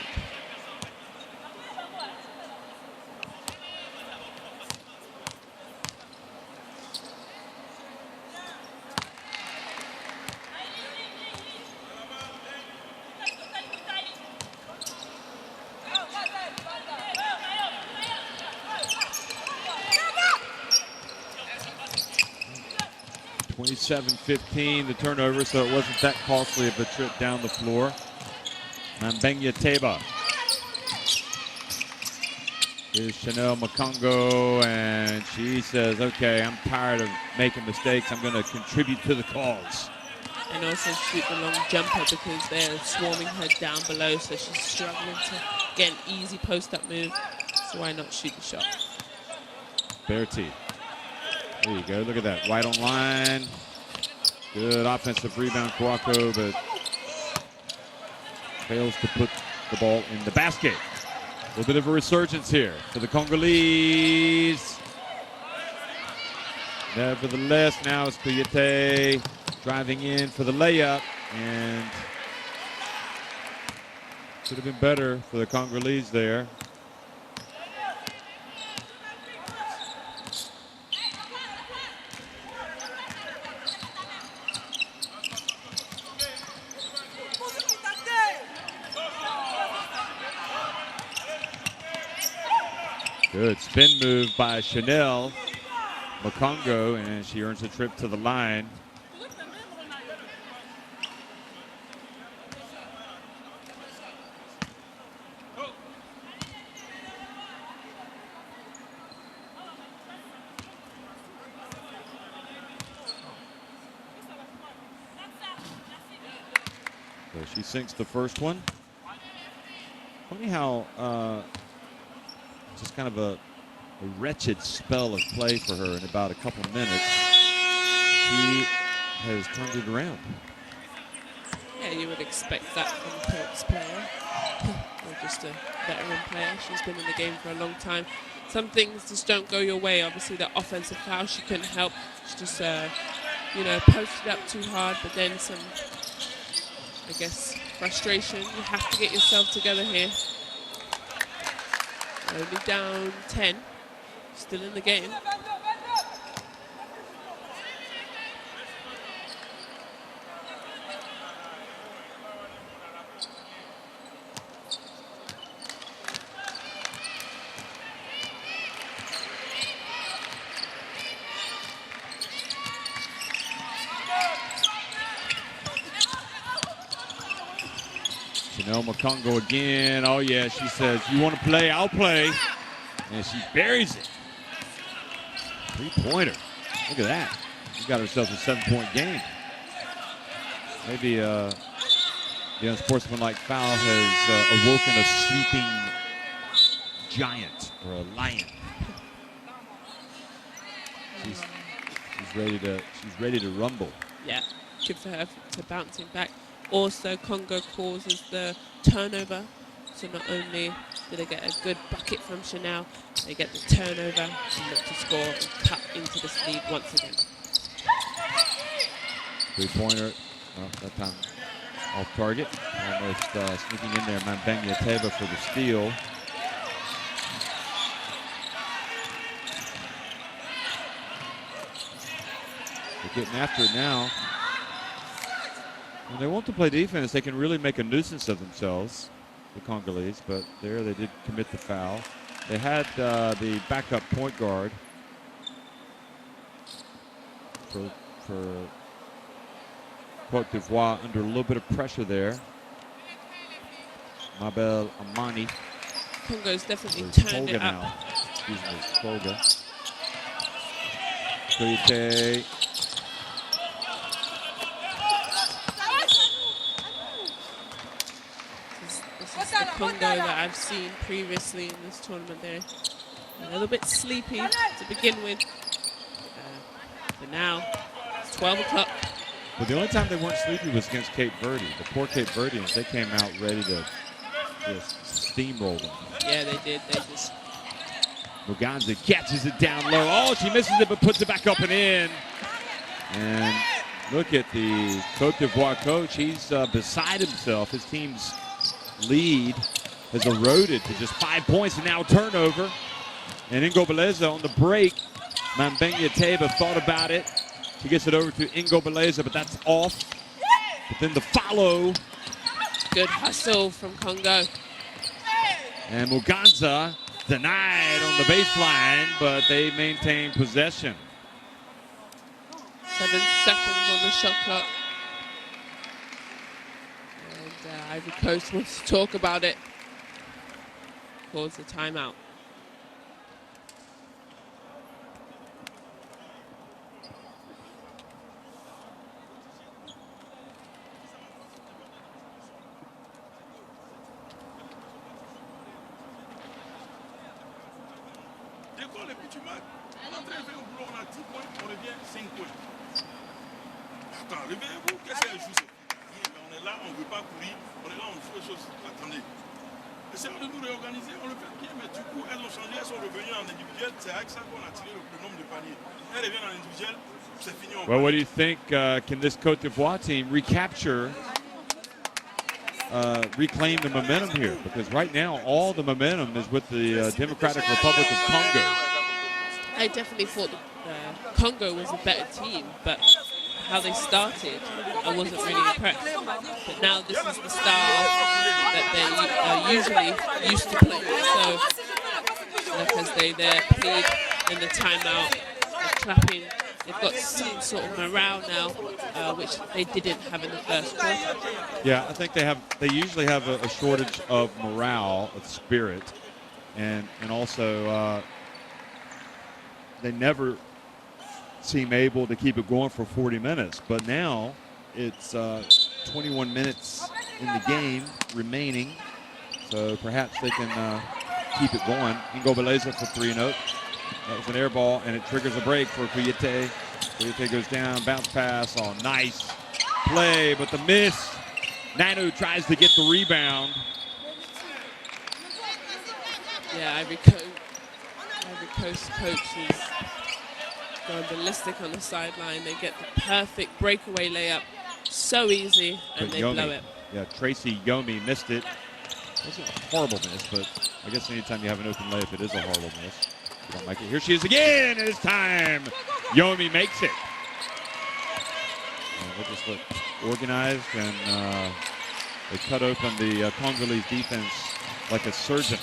(27-15) the turnover, so it wasn't that costly of a trip down the floor. Mambenya Teba is Chanel Mokongo, and she says, okay, I'm tired of making mistakes. I'm going to contribute to the cause. And also shoot the long jumper because they're swarming her down below, so she's struggling to get an easy post-up move. So why not shoot the shot? Berti. There you go. Look at that. Right on line. Good offensive rebound, Kwako, but fails to put the ball in the basket. A little bit of a resurgence here for the Congolese. Nevertheless, now it's Kouyaté driving in for the layup, and could have been better for the Congolese there. Good spin move by Chanel Mokongo, and she earns a trip to the line. So she sinks the first one. Funny how just kind of a wretched spell of play for her in about a couple of minutes. She has turned it around. Yeah, you would expect that from a Pokes player. Or just a veteran player. She's been in the game for a long time. Some things just don't go your way. Obviously, the offensive foul, she couldn't help. She just, posted up too hard, but then some, I guess, frustration. You have to get yourself together here. Only down 10, still in the game. Chanel Mokongo again. Oh, yeah, she says, you want to play? I'll play. And she buries it. Three-pointer. Look at that. She got herself a 7-point game. Maybe the unsportsmanlike foul has awoken a sleeping giant or a lion. She's ready to rumble. Yeah, good for her to bouncing back. Also, Congo causes the turnover. So not only do they get a good bucket from Chanel, they get the turnover and look to score and cut into this lead once again. Three-pointer, well, that time off target. Almost sneaking in there, Mambenya Teba for the steal. They're getting after it now. When they want to play defense, they can really make a nuisance of themselves, the Congolese, but there they did commit the foul. They had the backup point guard for Cote d'Ivoire under a little bit of pressure there. Mabel Amani. Congo's definitely turned it up. Now. Excuse me, Folga. Kouyaté. This is the Congo that I've seen previously in this tournament. They're a little bit sleepy to begin with. But now, it's 12 o'clock. But the only time they weren't sleepy was against Cape Verde. The poor Cape Verdeans, they came out ready to just steamroll them. Yeah, they did. They just. Muganza catches it down low. Oh, she misses it, but puts it back up and in. And look at the Cote d'Ivoire coach. He's beside himself. His team's lead has eroded to just 5 points, and now a turnover. And Ingo Beleza on the break. Mambenya Teba thought about it. He gets it over to Ingo Beleza, but that's off. But then the follow. Good hustle from Congo. And Muganza denied on the baseline, but they maintain possession. 7 seconds on the shot clock. And Ivory Coast wants to talk about it. Calls the timeout. L'école et puis tu marques. L'entrée fait au boulot, on a 10 points, on revient 5 points. Attends, réveillez-vous, qu'est-ce qu'elle joue cette fille? On est là, on ne veut pas courir, on est là, on fait les choses. Attendez. Essayons de nous réorganiser, on le fait bien, mais du coup, elles ont changé, elles sont revenues en individuel. C'est avec ça qu'on a tiré le nombre de paniers. Elles reviennent en individuel, c'est fini. Well, what do you think? Can this Cote d'Ivoire team recapture, reclaim the momentum here? Because right now, all the momentum is with the Democratic Republic of Congo. I definitely thought Congo was a better team, but how they started, I wasn't really impressed. But now this is the style that they usually used to play. So, because they plead in the timeout, they're clapping. They've got some sort of morale now, which they didn't have in the first quarter. Yeah, I think they usually have a shortage of morale, of spirit, and also they never seem able to keep it going for 40 minutes. But now it's 21 minutes in the game remaining, so perhaps they can keep it going. Ingo Beleza for 3-0. That was an air ball, and it triggers a break for Kouyaté. Kouyaté goes down, bounce pass. Oh, nice play, but the miss. Nanu tries to get the rebound. Yeah, Ivory Coast coaches going ballistic on the sideline. They get the perfect breakaway layup. So easy, and they blow it. Yeah, Tracy Yomi missed it. It wasn't a horrible miss, but I guess anytime you have an open layup, it is a horrible miss. You don't like it. Here she is again, and it's time. Yomi makes it. And they just look organized, and they cut open the Congolese defense like a surgeon.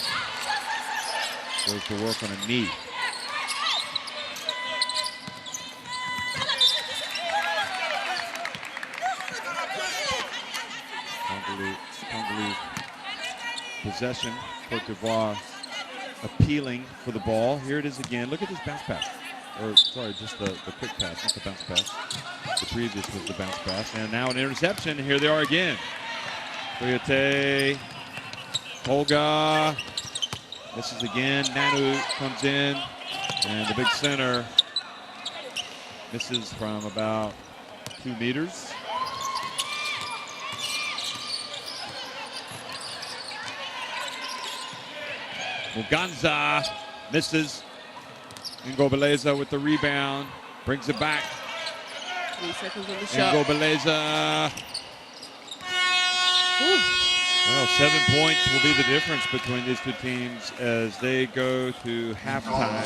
Goes to work on a knee. Congolese possession. Cote d'Ivoire appealing for the ball. Here it is again. Look at this bounce pass. Or, sorry, just the quick pass, not the bounce pass. The previous was the bounce pass. And now an interception. Here they are again. Kouyaté, Olga. Misses again. Nanu comes in. And the big center misses from about 2 meters. Muganza misses. Ingo Beleza with the rebound. Brings it back. 3 seconds on the shot. Ingo Beleza. Well, 7 points will be the difference between these two teams as they go to halftime.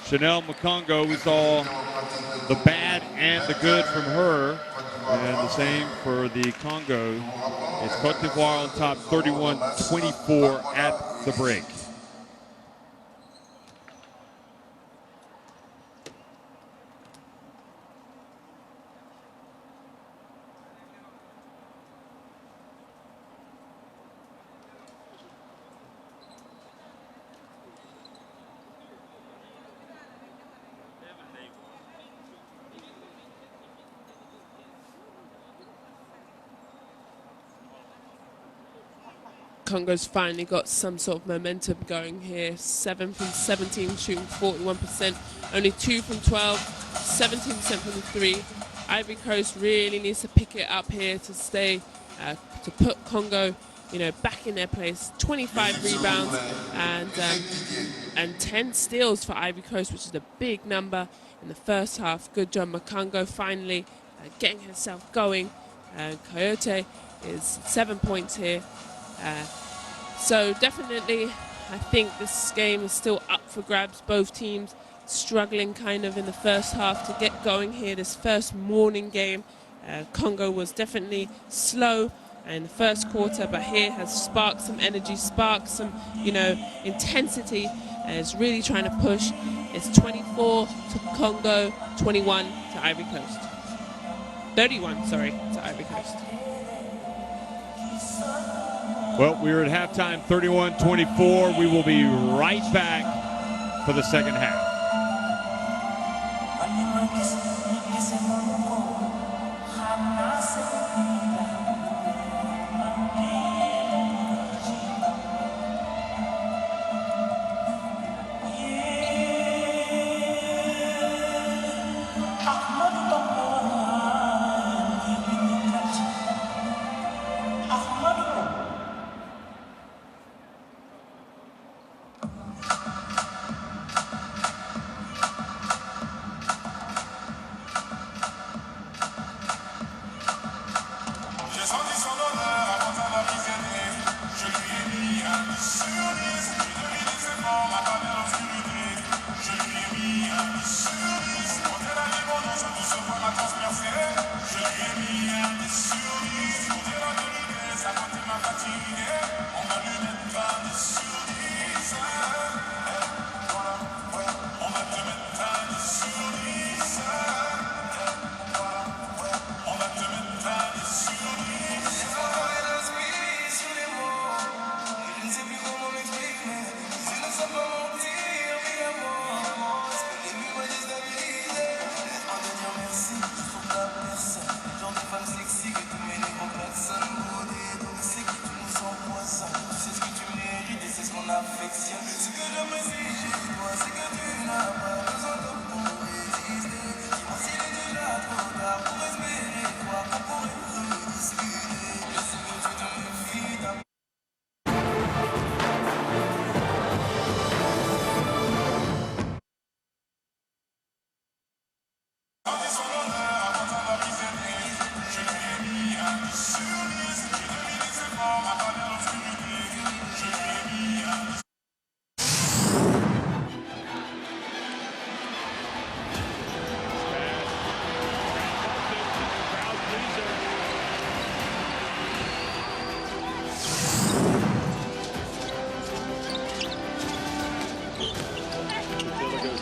Chanel Mukongo, we saw the bad and the good from her. And the same for the Congo. It's Cote d'Ivoire on top, 31-24 at the break. Congo's finally got some sort of momentum going here. 7 from 17, shooting 41%. Only 2 from 12, 17% from the 3. Ivory Coast really needs to pick it up here to stay, to put Congo, back in their place. 25 rebounds and 10 steals for Ivory Coast, which is a big number in the first half. Good job, Makango finally getting herself going. Coyote is 7 points here. So definitely, I think this game is still up for grabs. Both teams struggling kind of in the first half to get going here. This first morning game, Congo was definitely slow in the first quarter, but here has sparked some energy, sparked some, intensity, and is really trying to push. It's 24 to Congo, 21 to Ivory Coast. 31, sorry, to Ivory Coast. Well, we're at halftime, 31-24. We will be right back for the second half.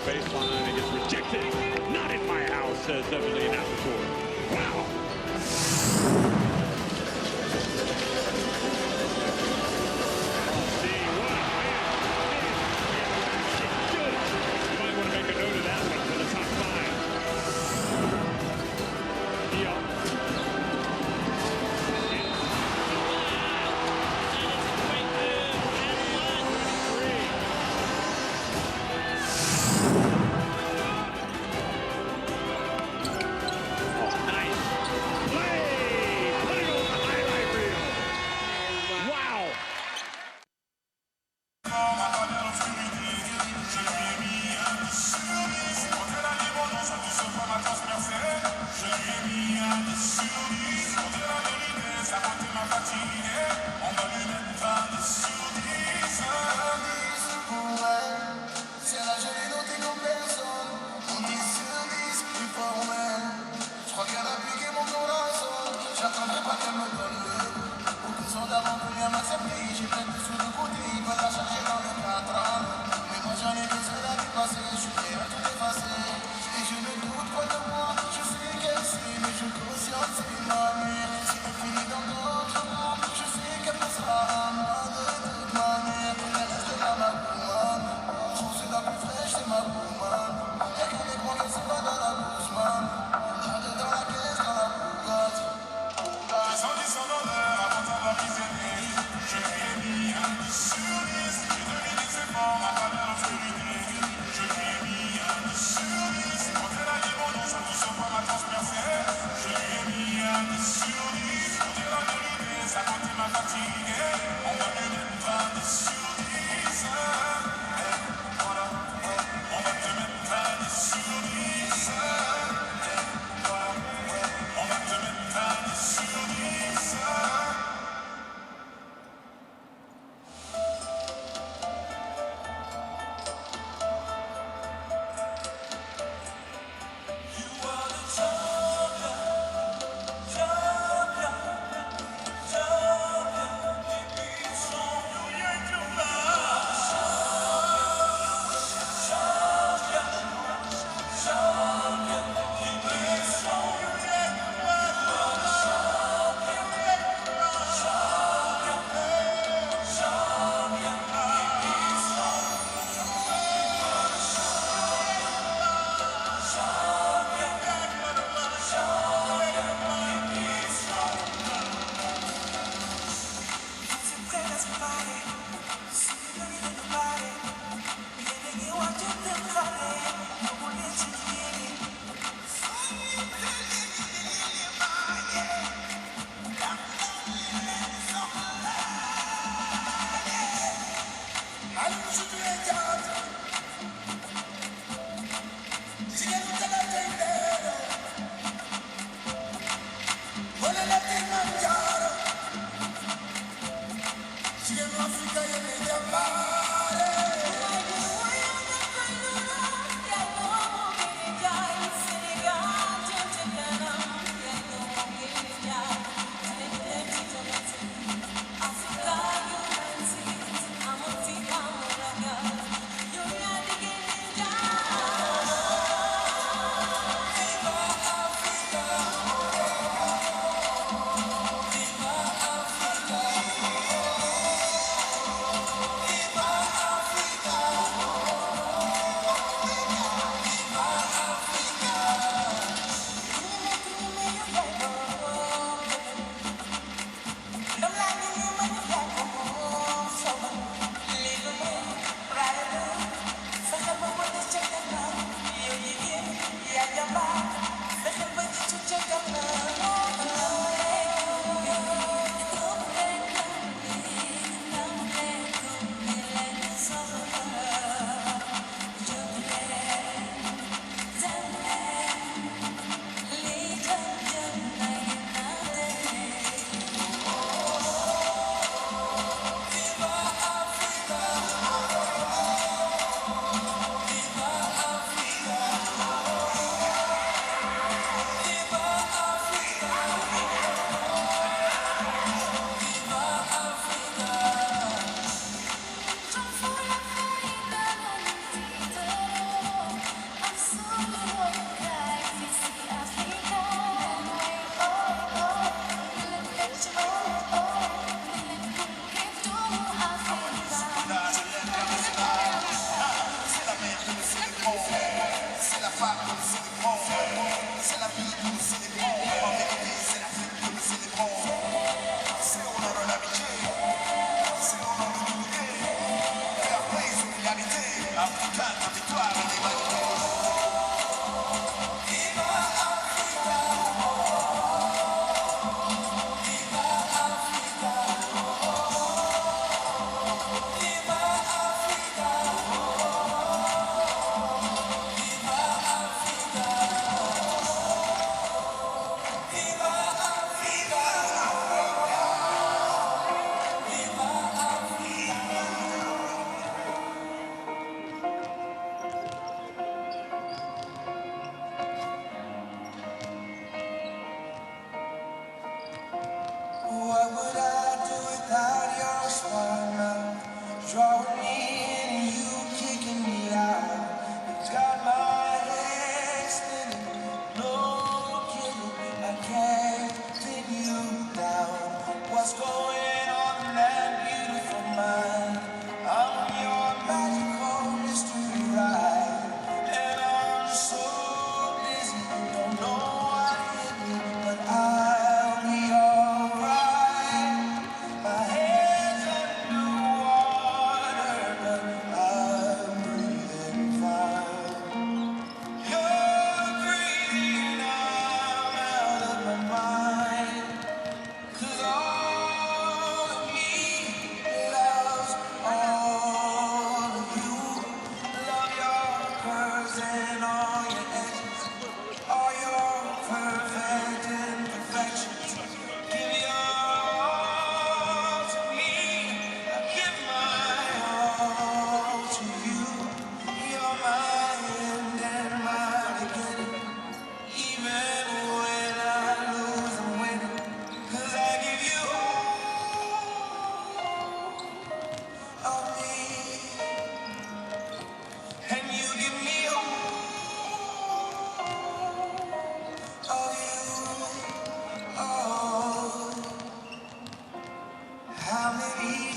Baseline, it gets rejected. Not in my house, says Evelyn Appleton. Wow.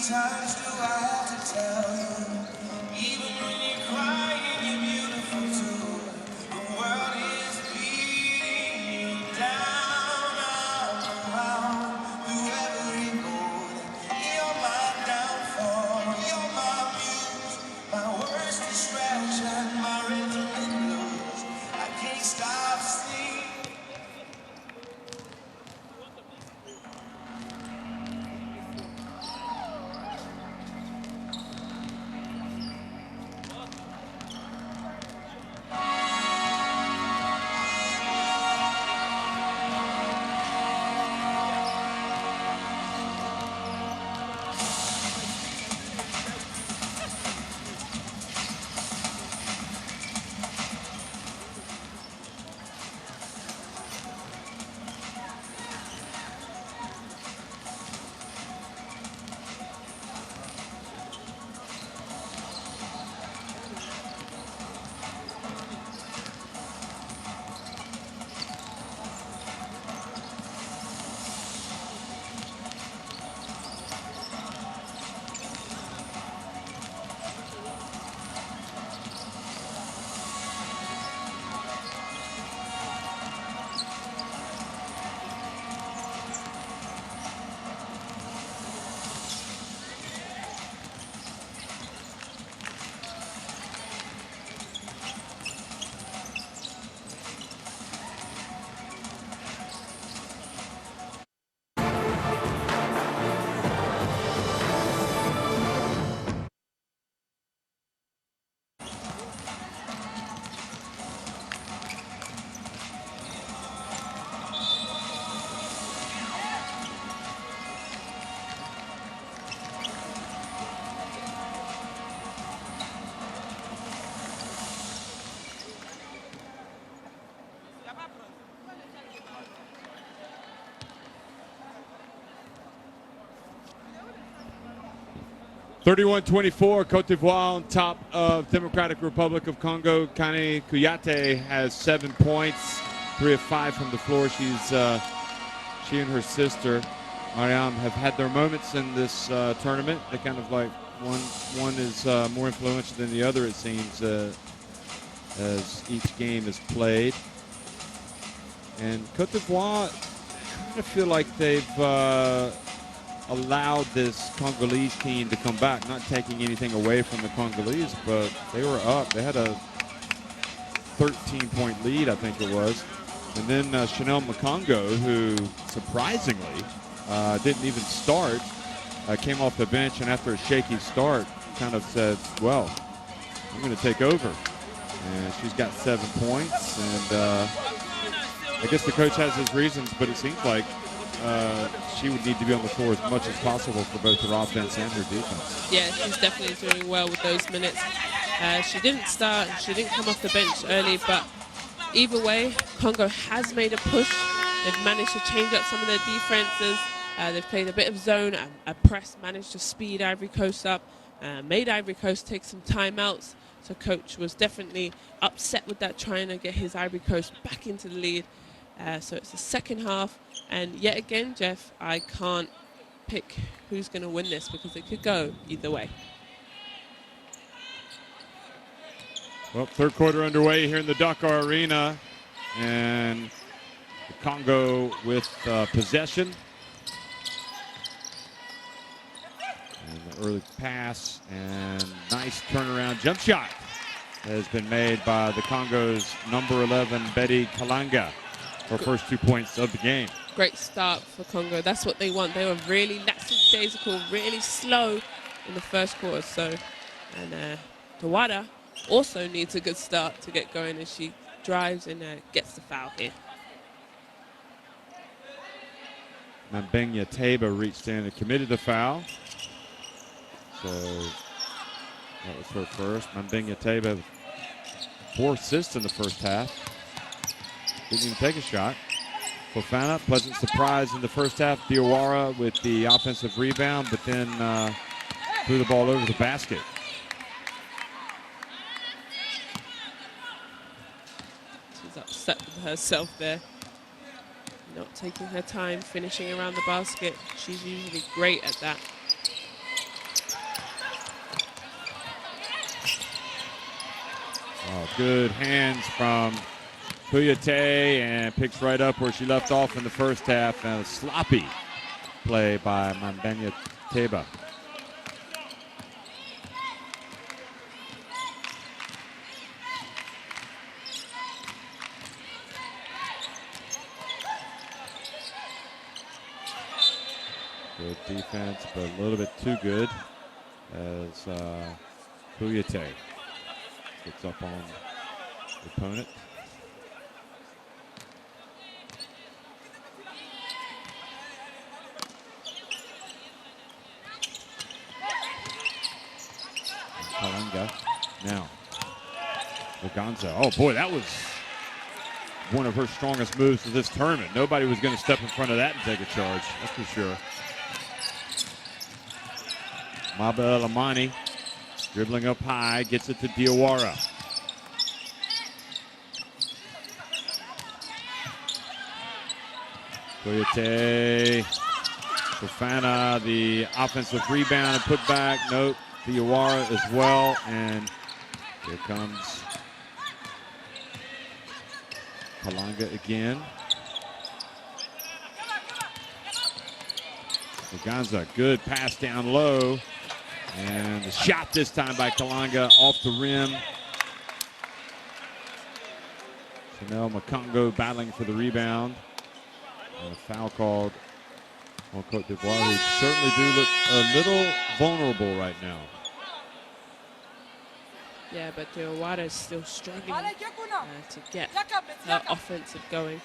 times do I have to tell you? Even when you're crying, you're beautiful too. The world is beating you down, around through every mood. You're my downfall, you're my muse, my worst distraction, my rhythm and blues. I can't stop sleeping. 31-24, Cote d'Ivoire on top of Democratic Republic of Congo. Kane Kouyaté has 7 points, 3 of 5 from the floor. She and her sister Mariam have had their moments in this tournament. They kind of like one is more influential than the other, it seems, as each game is played. And Cote d'Ivoire, I kind of feel like they've allowed this Congolese team to come back, not taking anything away from the Congolese, but they were up. They had a 13-point lead, I think it was. And then Chanel Mokongo, who surprisingly didn't even start, came off the bench, and after a shaky start, kind of said, well, I'm going to take over. And she's got 7 points, and I guess the coach has his reasons, but it seems like she would need to be on the floor as much as possible for both her offense and her defense. Yeah, she's definitely doing well with those minutes. She didn't start, she didn't come off the bench early, but either way, Congo has made a push. They've managed to change up some of their defenses. They've played a bit of zone, a press, managed to speed Ivory Coast up, made Ivory Coast take some timeouts. So coach was definitely upset with that, trying to get his Ivory Coast back into the lead. So it's the second half, and yet again, Jeff, I can't pick who's going to win this because it could go either way. Well, third quarter underway here in the Dakar Arena, and the Congo with possession. And the early pass and nice turnaround jump shot has been made by the Congo's number 11, Betty Kalanga. Her first 2 points of the game. Great start for Congo. That's what they want. They were really lackadaisical, really slow in the first quarter. So, and Tawada also needs a good start to get going as she drives and gets the foul here. Mambenya Teba reached in and committed the foul. So that was her first. Mambenya Teba, 4 assists in the first half. Didn't even take a shot. Fofana, pleasant surprise in the first half. Diawara with the offensive rebound, but then threw the ball over the basket. She's upset with herself there. Not taking her time finishing around the basket. She's usually great at that. Oh, good hands from Kouyaté, and picks right up where she left off in the first half. And a sloppy play by Mambenya Teba. Good defense, but a little bit too good as Kouyaté gets up on the opponent. Kalanga now. Muganza. Oh boy, that was one of her strongest moves of this tournament. Nobody was going to step in front of that and take a charge, that's for sure. Maba Elamani dribbling up high, gets it to Diawara. Kouyaté, Fofana, the offensive rebound and put back. Nope, Diawara as well. And here comes Kalanga again. Muganza, good pass down low. And the shot this time by Kalanga off the rim. Chanel Makongo battling for the rebound. And a foul called on Cote d'Ivoire, who certainly do look a little vulnerable right now. Yeah, but Diawara is still struggling to get her offensive going.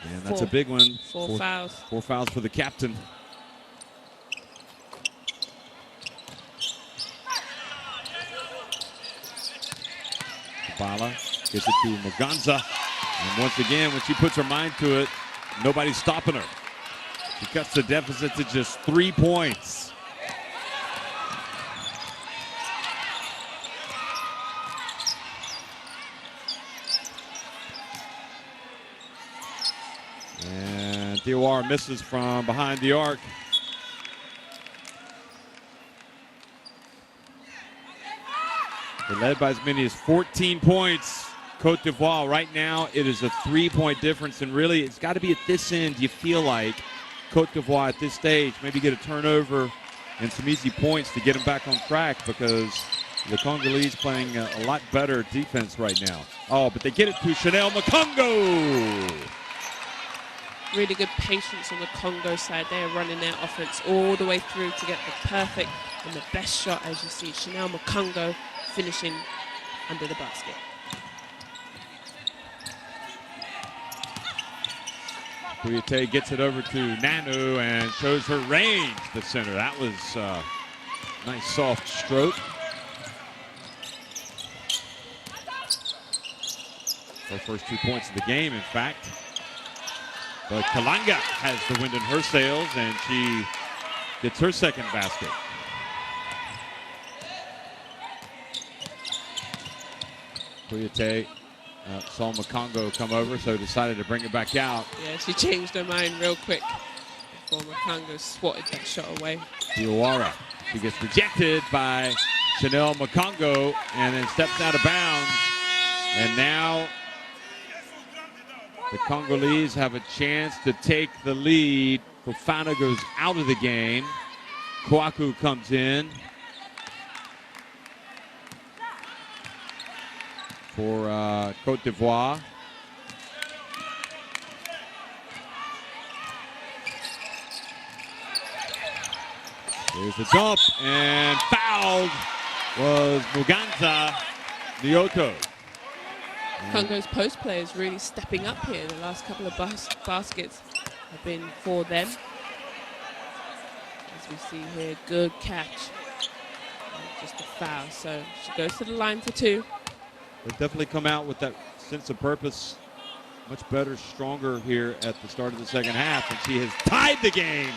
And that's a big one. Four fouls. 4 fouls for the captain. Bala gets it to Muganza. And once again, when she puts her mind to it, nobody's stopping her. She cuts the deficit to just 3 points. And Diawara misses from behind the arc. They're led by as many as 14 points. Cote d'Ivoire right now, it is a 3-point difference, and really it's got to be at this end. You feel like Cote d'Ivoire at this stage maybe get a turnover and some easy points to get them back on track, because the Congolese playing a lot better defense right now. Oh, but they get it to Chanel Makongo. Really good patience on the Congo side. They are running their offense all the way through to get the perfect and the best shot, as you see. Chanel Makongo finishing under the basket. Kouyaté gets it over to Nanu and shows her range, the center. That was a nice soft stroke. Her first 2 points of the game, in fact. But Kalanga has the wind in her sails, and she gets her second basket. Kouyaté saw Makongo come over, so decided to bring it back out. Yeah, she changed her mind real quick before Makongo swatted that shot away. Diawara, she gets rejected by Chanel Makongo and then steps out of bounds. And now the Congolese have a chance to take the lead. Fofana goes out of the game. Kouakou comes in for Cote d'Ivoire. There's the dump, and fouled was Muganza Nyoto. Congo's post players really stepping up here. The last couple of baskets have been for them. As we see here, good catch. And just a foul, so she goes to the line for 2. They definitely come out with that sense of purpose much better, stronger here at the start of the second half, and she has tied the game.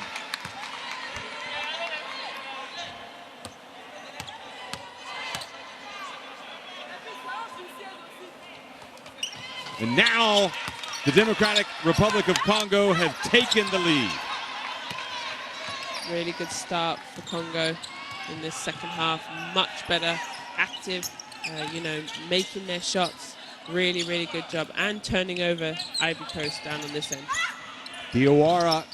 And now the Democratic Republic of Congo have taken the lead. Really good start for Congo in this second half. Much better, active, you know, making their shots. Really, really good job. And turning over Ivory Coast down on this end. Diawara,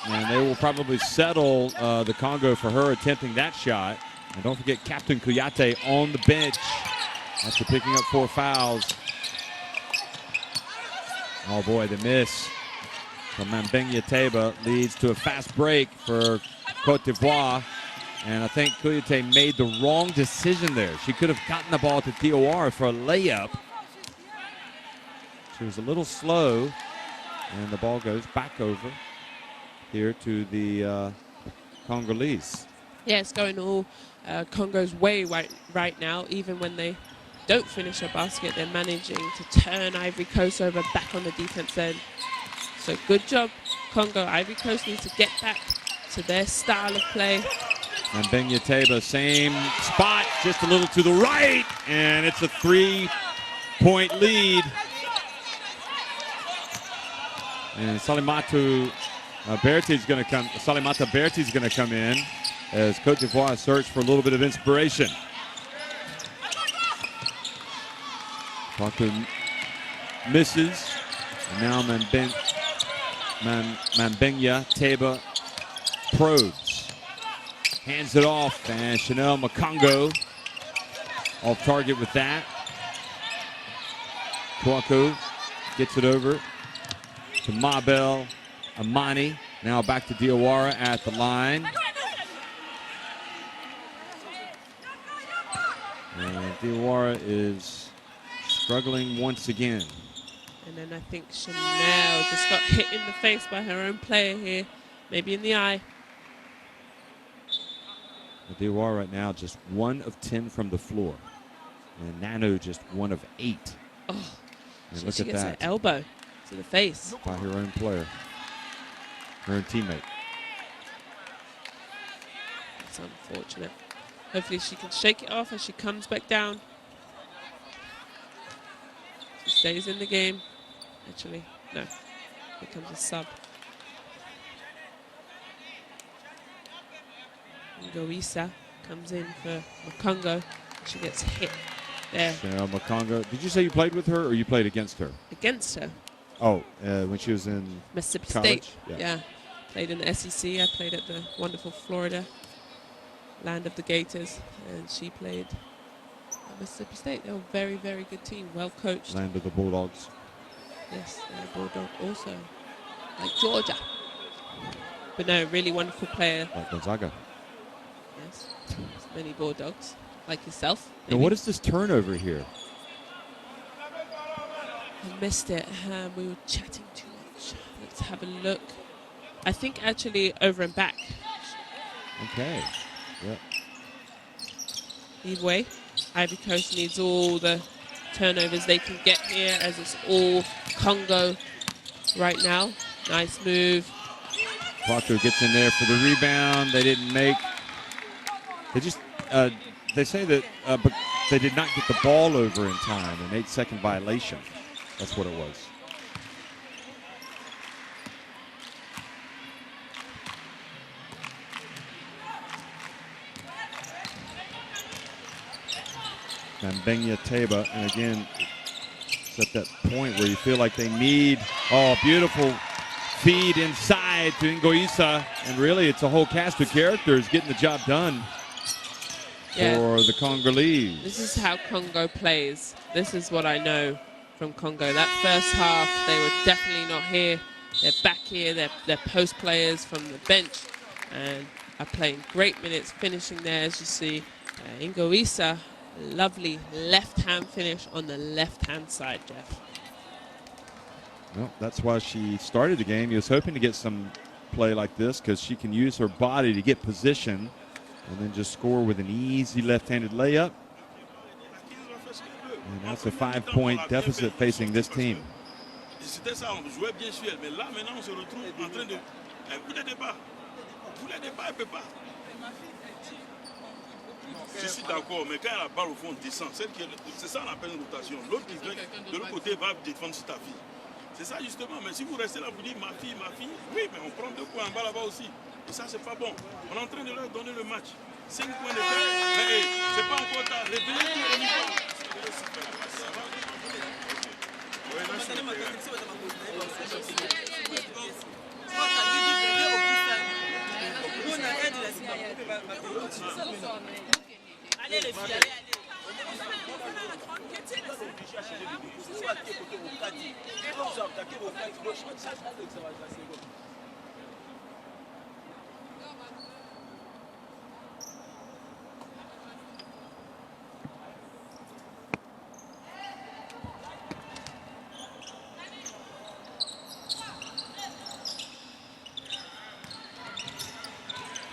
and they will probably settle the Congo for her attempting that shot. And don't forget Captain Kouyaté on the bench after picking up 4 fouls. Oh boy, the miss from Mambengya Teba leads to a fast break for Cote d'Ivoire. And I think Kouyaté made the wrong decision there. She could have gotten the ball to Diawara for a layup. She was a little slow, and the ball goes back over here to the Congolese. Yeah, it's going all Congo's way right now. Even when they don't finish a basket, they're managing to turn Ivory Coast over back on the defense end. So good job, Congo. Ivory Coast needs to get back to their style of play. And Mambengya Teba, same spot, just a little to the right, and it's a 3-point lead. And Salimata Berti's going to come in as Cote d'Ivoire search for a little bit of inspiration. Kwaku misses, and now Mambengya Teba probes. Hands it off, and Chanel Mokongo off target with that. Kwaku gets it over to Mabel Amani. Now back to Diawara at the line. And Diawara is struggling once again. And then I think Chanel just got hit in the face by her own player here, maybe in the eye. Diawara right now just 1 of 10 from the floor. And Nano just 1 of 8. Oh, and look she at gets that. her elbow to the face. By her own player, her own teammate. It's unfortunate. Hopefully she can shake it off as she comes back down. She stays in the game. Actually, no. Becomes a sub. Ngoisa comes in for Mokongo. She gets hit there. Chanel Mokongo. Did you say you played with her or you played against her? Against her. Oh, when she was in Mississippi college? State. Yeah. Played in the SEC. I played at the wonderful Florida, land of the Gators. And she played at Mississippi State. They're a very, very good team. Well coached. Land of the Bulldogs. Yes, they're a Bulldog also. Like Georgia. But no, really wonderful player. Like Gonzaga. Yes. There's many Bulldogs. Like yourself. Now, what is this turnover here? I missed it. We were chatting too much. Let's have a look. I think actually over and back. Okay. Yep. Either way, Ivory Coast needs all the turnovers they can get here as it's all Congo right now. Nice move. Kwaku gets in there for the rebound. They didn't make. They just. They say that but they did not get the ball over in time. An 8-second violation. That's what it was. Mambengya Teba, and again, it's at that point where you feel like they need, beautiful feed inside to Ngoisa, and really it's a whole cast of characters getting the job done for the Congolese. This is how Congo plays. This is what I know from Congo. That first half, they were definitely not here. They're back here. They're post players from the bench and are playing great minutes, finishing there, as you see. Ngoisa, lovely left-hand finish on the left-hand side, Jeff. Well, that's why she started the game. He was hoping to get some play like this because she can use her body to get position and then just score with an easy left-handed layup. And that's a 5-point deficit facing this team. C'était ça, on jouait bien sur elle, mais là maintenant on se retrouve en train de. Elle voulait débat. Elle ne peut pas. Je suis d'accord, mais quand la balle au fond descend, c'est ça qu'on appelle une rotation. L'autre qui vient de l'autre côté va défendre sur ta fille. C'est ça justement, mais si vous restez là, vous dites ma fille, oui, mais on prend 2 points en bas là-bas aussi. Et ça, c'est pas bon. On est en train de leur donner le match. 5 points de terre, mais c'est pas encore tard. Réveillez-vous, on y va.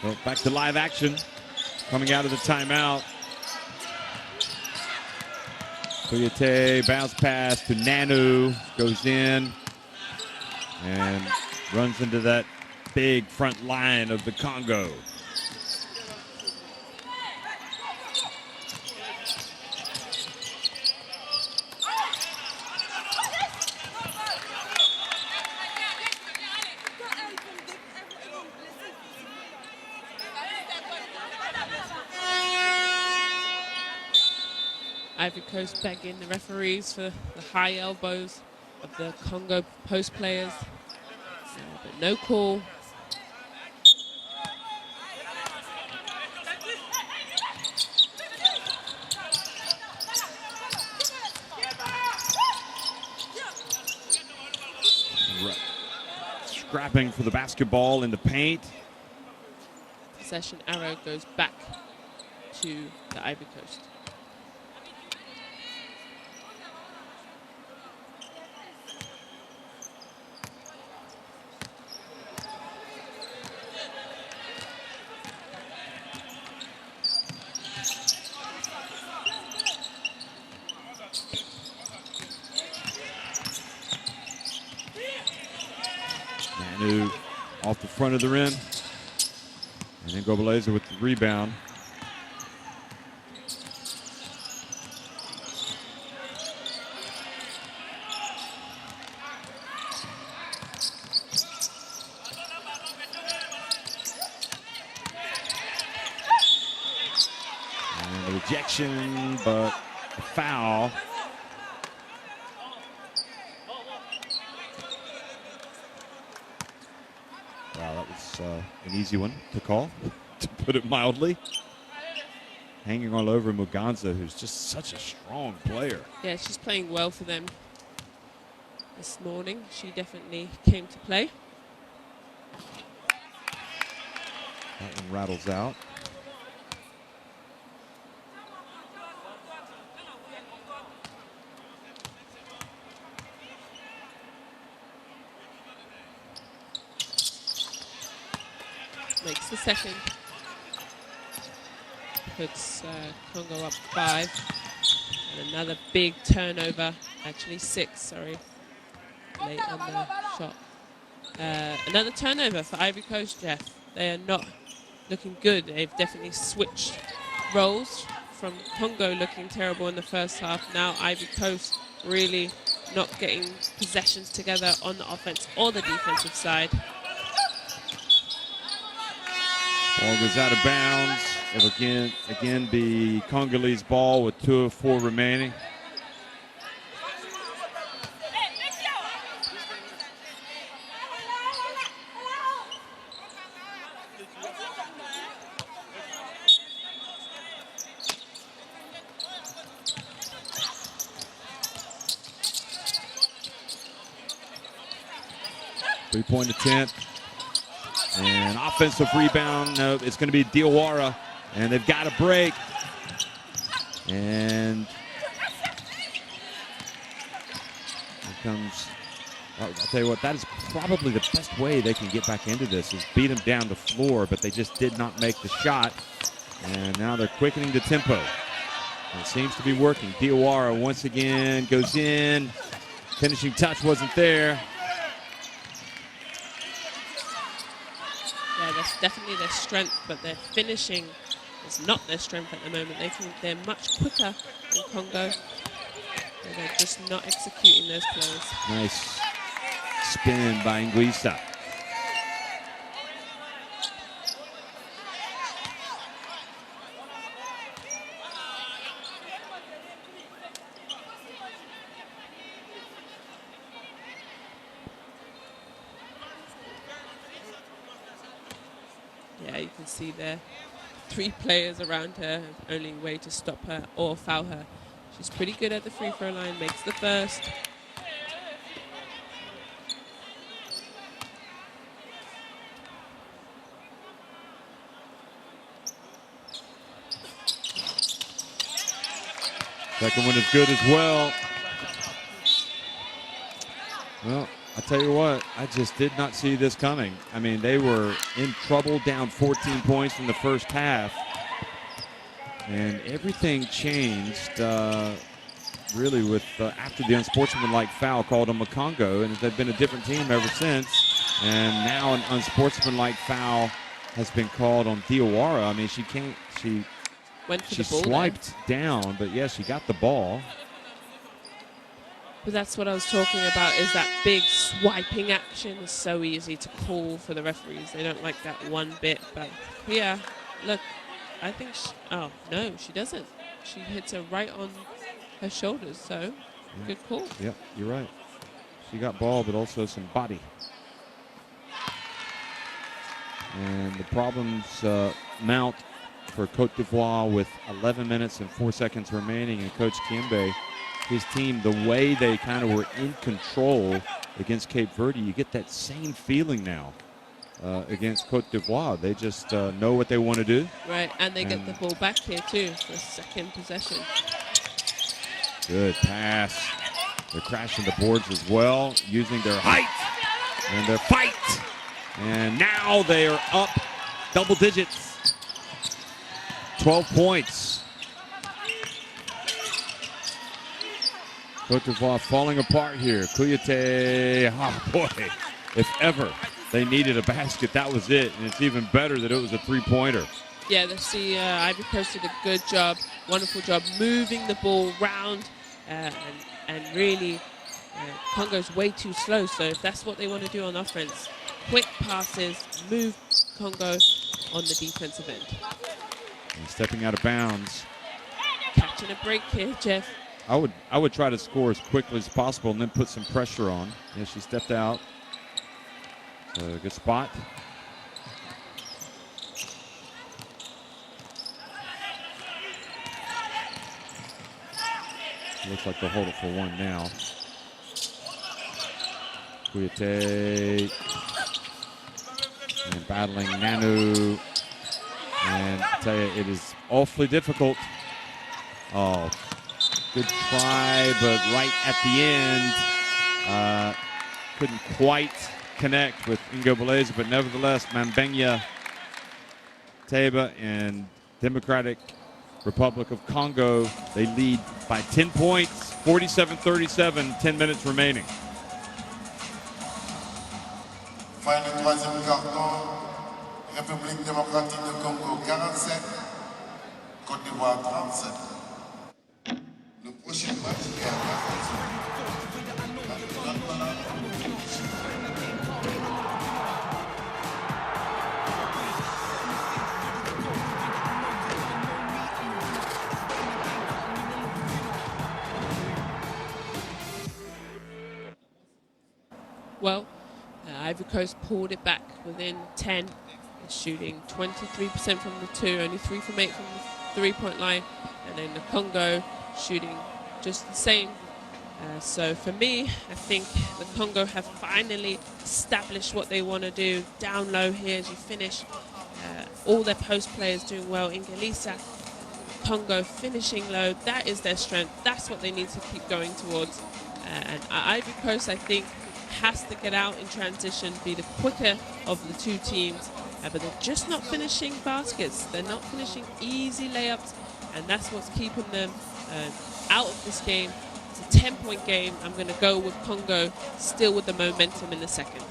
Well, back to live action. Coming out of the timeout. Kouyaté, bounce pass to Nanu, goes in and runs into that big front line of the Congo. Ivory Coast begging the referees for the high elbows of the Congo post players. But no call. Scrapping for the basketball in the paint. Possession arrow goes back to the Ivory Coast. Nanu off the front of the rim. And then Gobeleza with the rebound. And a rejection, but a foul. Wow, that was an easy one to call, to put it mildly. Hanging all over Muganza, who's just such a strong player. Yeah, she's playing well for them this morning. She definitely came to play. That one rattles out. Makes the second. Puts Congo up 5. And another big turnover. Actually 6, sorry. Late on the shot. Another turnover for Ivory Coast, Jeff. They are not looking good. They've definitely switched roles from Congo looking terrible in the first half. Now Ivory Coast really not getting possessions together on the offense or the defensive side. Ball goes out of bounds. It'll again be Congolese ball with 2 of 4 remaining. Three-point attempt. And offensive rebound. No, it's going to be Diawara. And they've got a break. And here comes, I'll tell you what, that is probably the best way they can get back into this, is beat them down the floor, but they just did not make the shot. And now they're quickening the tempo. And it seems to be working. Diawara once again goes in. Finishing touch wasn't there. Yeah, that's definitely their strength, but their finishing is not their strength at the moment. They're much quicker than Congo. And they're just not executing those plays. Nice spin by Nguisa. You can see there 3 players around her, only way to stop her or foul her. She's pretty good at the free throw line, makes the first. Second one is good as well. Well, I'll tell you what, I just did not see this coming. I mean, they were in trouble, down 14 points in the first half. And everything changed really with after the unsportsmanlike foul called on Mokongo, and they've been a different team ever since. And now an unsportsmanlike foul has been called on Diawara. I mean, she Went for she the ball swiped down, but yes, she got the ball. But that's what I was talking about, is that big swiping action is so easy to call for the referees. They don't like that one bit. But yeah, look, I think oh, no, she doesn't. She hits her right on her shoulders, so good call. Yep, you're right. She got ball, but also some body. And the problems mount for Cote d'Ivoire with 11 minutes and 4 seconds remaining. And Coach Kiembe, his team, the way they kind of were in control against Cape Verde, you get that same feeling now against Cote d'Ivoire. They just know what they want to do. Right, and they get the ball back here too for second possession. Good pass. They're crashing the boards as well, using their height and their fight. And now they are up double digits. 12 points. Cote d'Ivoire falling apart here. Kouyaté, oh boy, if ever they needed a basket, that was it. And it's even better that it was a three-pointer. Yeah, the Ivory Coast did a good job, wonderful job moving the ball round, and really Congo's way too slow. So if that's what they want to do on offense, quick passes, move Congo on the defensive end. And stepping out of bounds. Catching a break here, Jeff. I would try to score as quickly as possible and then put some pressure on. Yeah, she stepped out. So good spot. Looks like they'll hold it for one now. Kouyaté. And battling Nanu. And I tell you, it is awfully difficult. Oh, good try, but right at the end, couldn't quite connect with Ingo Beleza, but nevertheless, Mambenya Teba and Democratic Republic of Congo, they lead by 10 points, 47-37, 10 minutes remaining. Fin du troisième carton, République démocratique du Congo 47, Côte d'Ivoire 37. Le prochain match est à 15h. Well, Ivory Coast pulled it back within 10, shooting 23% from the 2, only 3 from 8 from the 3-point line, and then the Congo shooting just the same. So for me, I think the Congo have finally established what they want to do. Down low here as you finish. All their post players doing well. Ingelisa, Congo finishing low. That is their strength. That's what they need to keep going towards. And Ivory Coast, I think, has to get out in transition, be the quicker of the two teams, but they're just not finishing baskets. They're not finishing easy layups, and that's what's keeping them out of this game. It's a 10-point game. I'm going to go with Congo still with the momentum in the second.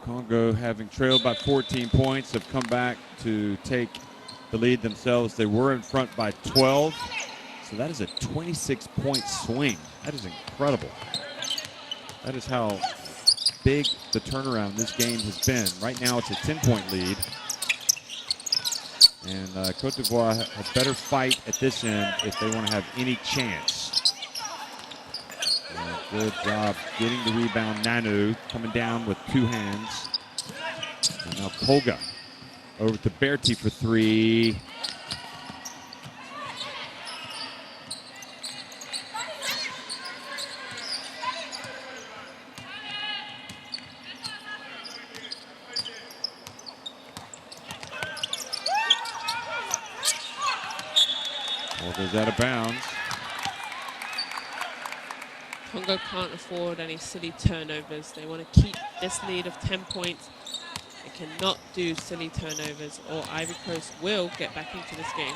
Congo, having trailed by 14 points, have come back to take the lead themselves. They were in front by 12, so that is a 26-point swing. That is incredible. That is how big the turnaround this game has been. Right now it's a 10-point lead. And Cote d'Ivoire had better fight at this end if they want to have any chance. Good job getting the rebound. Nanu coming down with 2 hands. And now Kolga over to Berti for 3. Ball goes out of bounds. Congo can't afford any silly turnovers. They want to keep this lead of 10 points. They cannot do silly turnovers or Ivory Coast will get back into this game.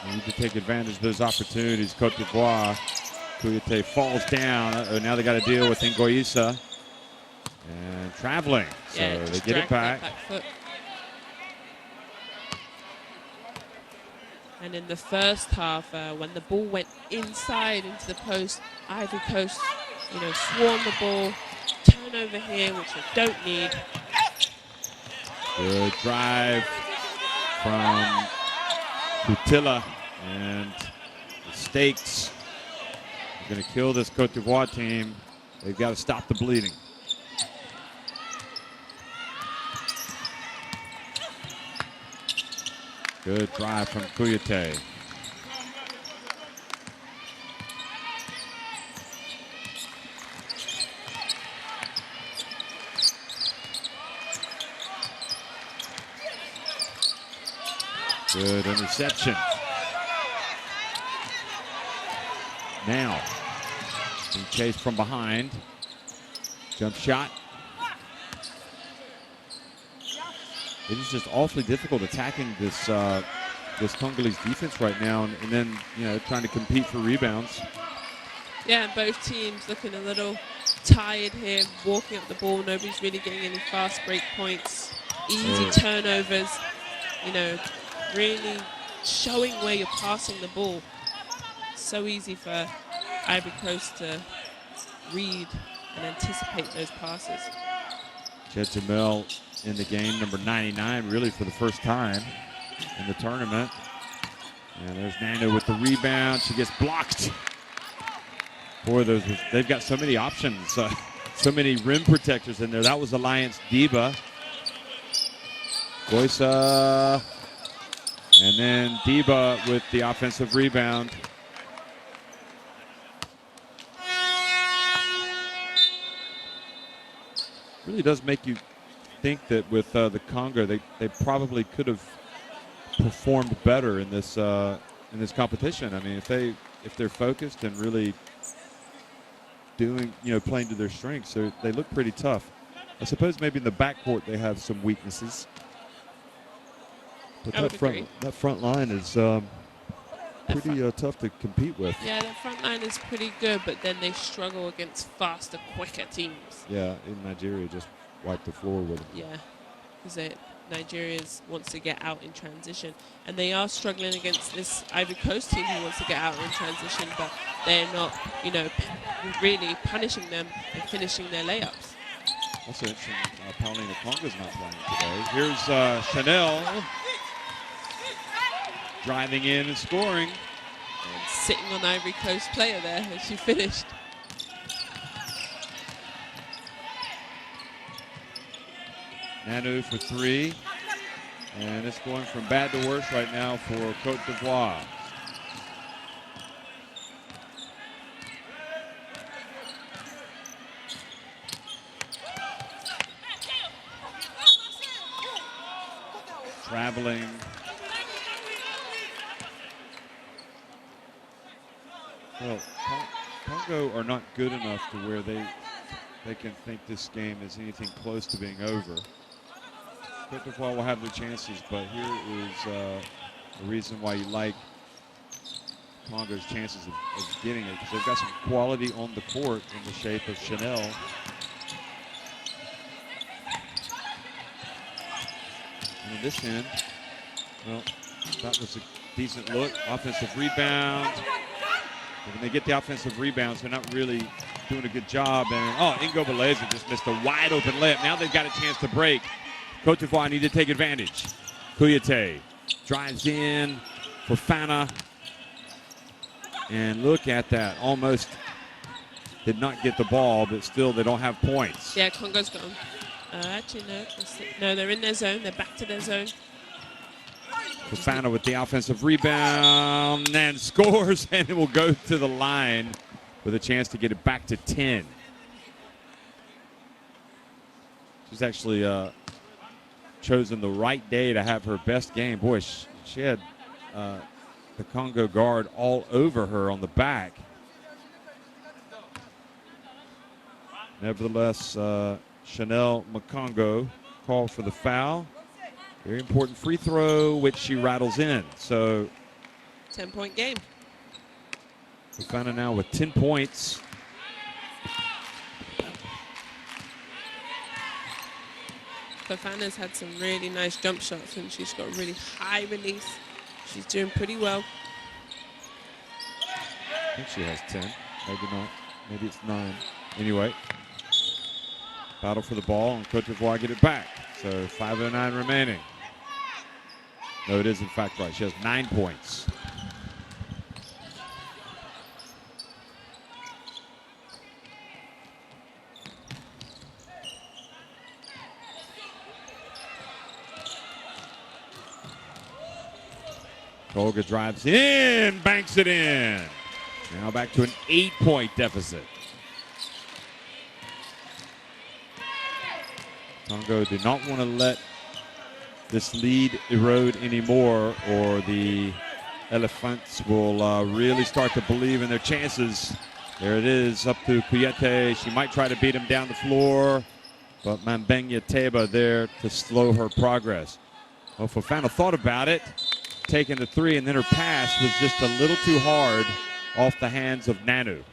Need to take advantage of those opportunities. Cote d'Ivoire. Kouyaté falls down. Now they got to deal with Ngoisa. And traveling. So Yeah, they just get it drag that back. foot. And in the first half, when the ball went inside into the post, Ivory Coast, swarm the ball, turnover here, which they don't need. Good drive from Kutila. And the stakes are going to kill this Cote d'Ivoire team. They've got to stop the bleeding. Good drive from Kouyaté. Good interception. Now, being chased from behind. Jump shot. It is just awfully difficult attacking this this Congolese defense right now, and then trying to compete for rebounds. Yeah, and both teams looking a little tired here, walking up the ball. Nobody's really getting any fast break points, easy turnovers. Really showing where you're passing the ball. So easy for Ivory Coast to read and anticipate those passes. Chet Jamel in the game, number 99, really for the first time in the tournament. And there's Nando with the rebound. She gets blocked. Boy, they've got so many options, so many rim protectors in there. That was Alliance Diba. Goisa. And then Diba with the offensive rebound. Really does make you think that with the Congo, they probably could have performed better in this competition. I mean, if they're focused and really doing playing to their strengths, they look pretty tough. I suppose maybe in the backcourt they have some weaknesses, but that front line is pretty tough to compete with. Yeah, the front line is pretty good, but then they struggle against faster, quicker teams. Yeah, in Nigeria just wiped the floor with them. Yeah, because Nigeria wants to get out in transition, and they are struggling against this Ivory Coast team who wants to get out in transition, but they're not, really punishing them and finishing their layups. Also interesting, Paulina Conga's not playing today. Here's Chanel driving in and scoring. And sitting on Ivory Coast player there as she finished. Nanu for 3. And it's going from bad to worse right now for Cote d'Ivoire. Traveling. Well, Congo are not good enough to where they they can think this game is anything close to being over. Côte d'Ivoire will have their chances, but here is the reason why you like Congo's chances of getting it, because they've got some quality on the court in the shape of Chanel. And on this end, well, that was a decent look. Offensive rebound. When they get the offensive rebounds, they're not really doing a good job. And Ingo Beleza just missed a wide open layup. Now they've got a chance to break. Côte d'Ivoire need to take advantage. Kouyaté drives in for Fana. And look at that. Almost did not get the ball, but still they don't have points. Yeah, Congo's gone. Actually, no. No, they're in their zone. They're back to their zone. Fofana with the offensive rebound and scores, and it will go to the line with a chance to get it back to 10. She's actually chosen the right day to have her best game. Boy, she had the Congo guard all over her on the back. Nevertheless, Chanel Mokongo called for the foul. Very important free throw, which she rattles in. So 10-point game. Fofana now with 10 points. Fofana's had some really nice jump shots, and she's got a really high release. She's doing pretty well. I think she has 10. Maybe not. Maybe it's 9. Anyway, battle for the ball, and Côte d'Ivoire get it back. So 5:09 remaining. No, it is in fact right. She has 9 points. Olga drives in, banks it in. Now back to an 8-point deficit. Congo did not want to let this lead erode anymore, or the Elephants will really start to believe in their chances. There it is, up to Kouyaté. She might try to beat him down the floor, but Mambenya Teba there to slow her progress. Well, Fofana thought about it, taking the three, and then her pass was just a little too hard off the hands of Nanu.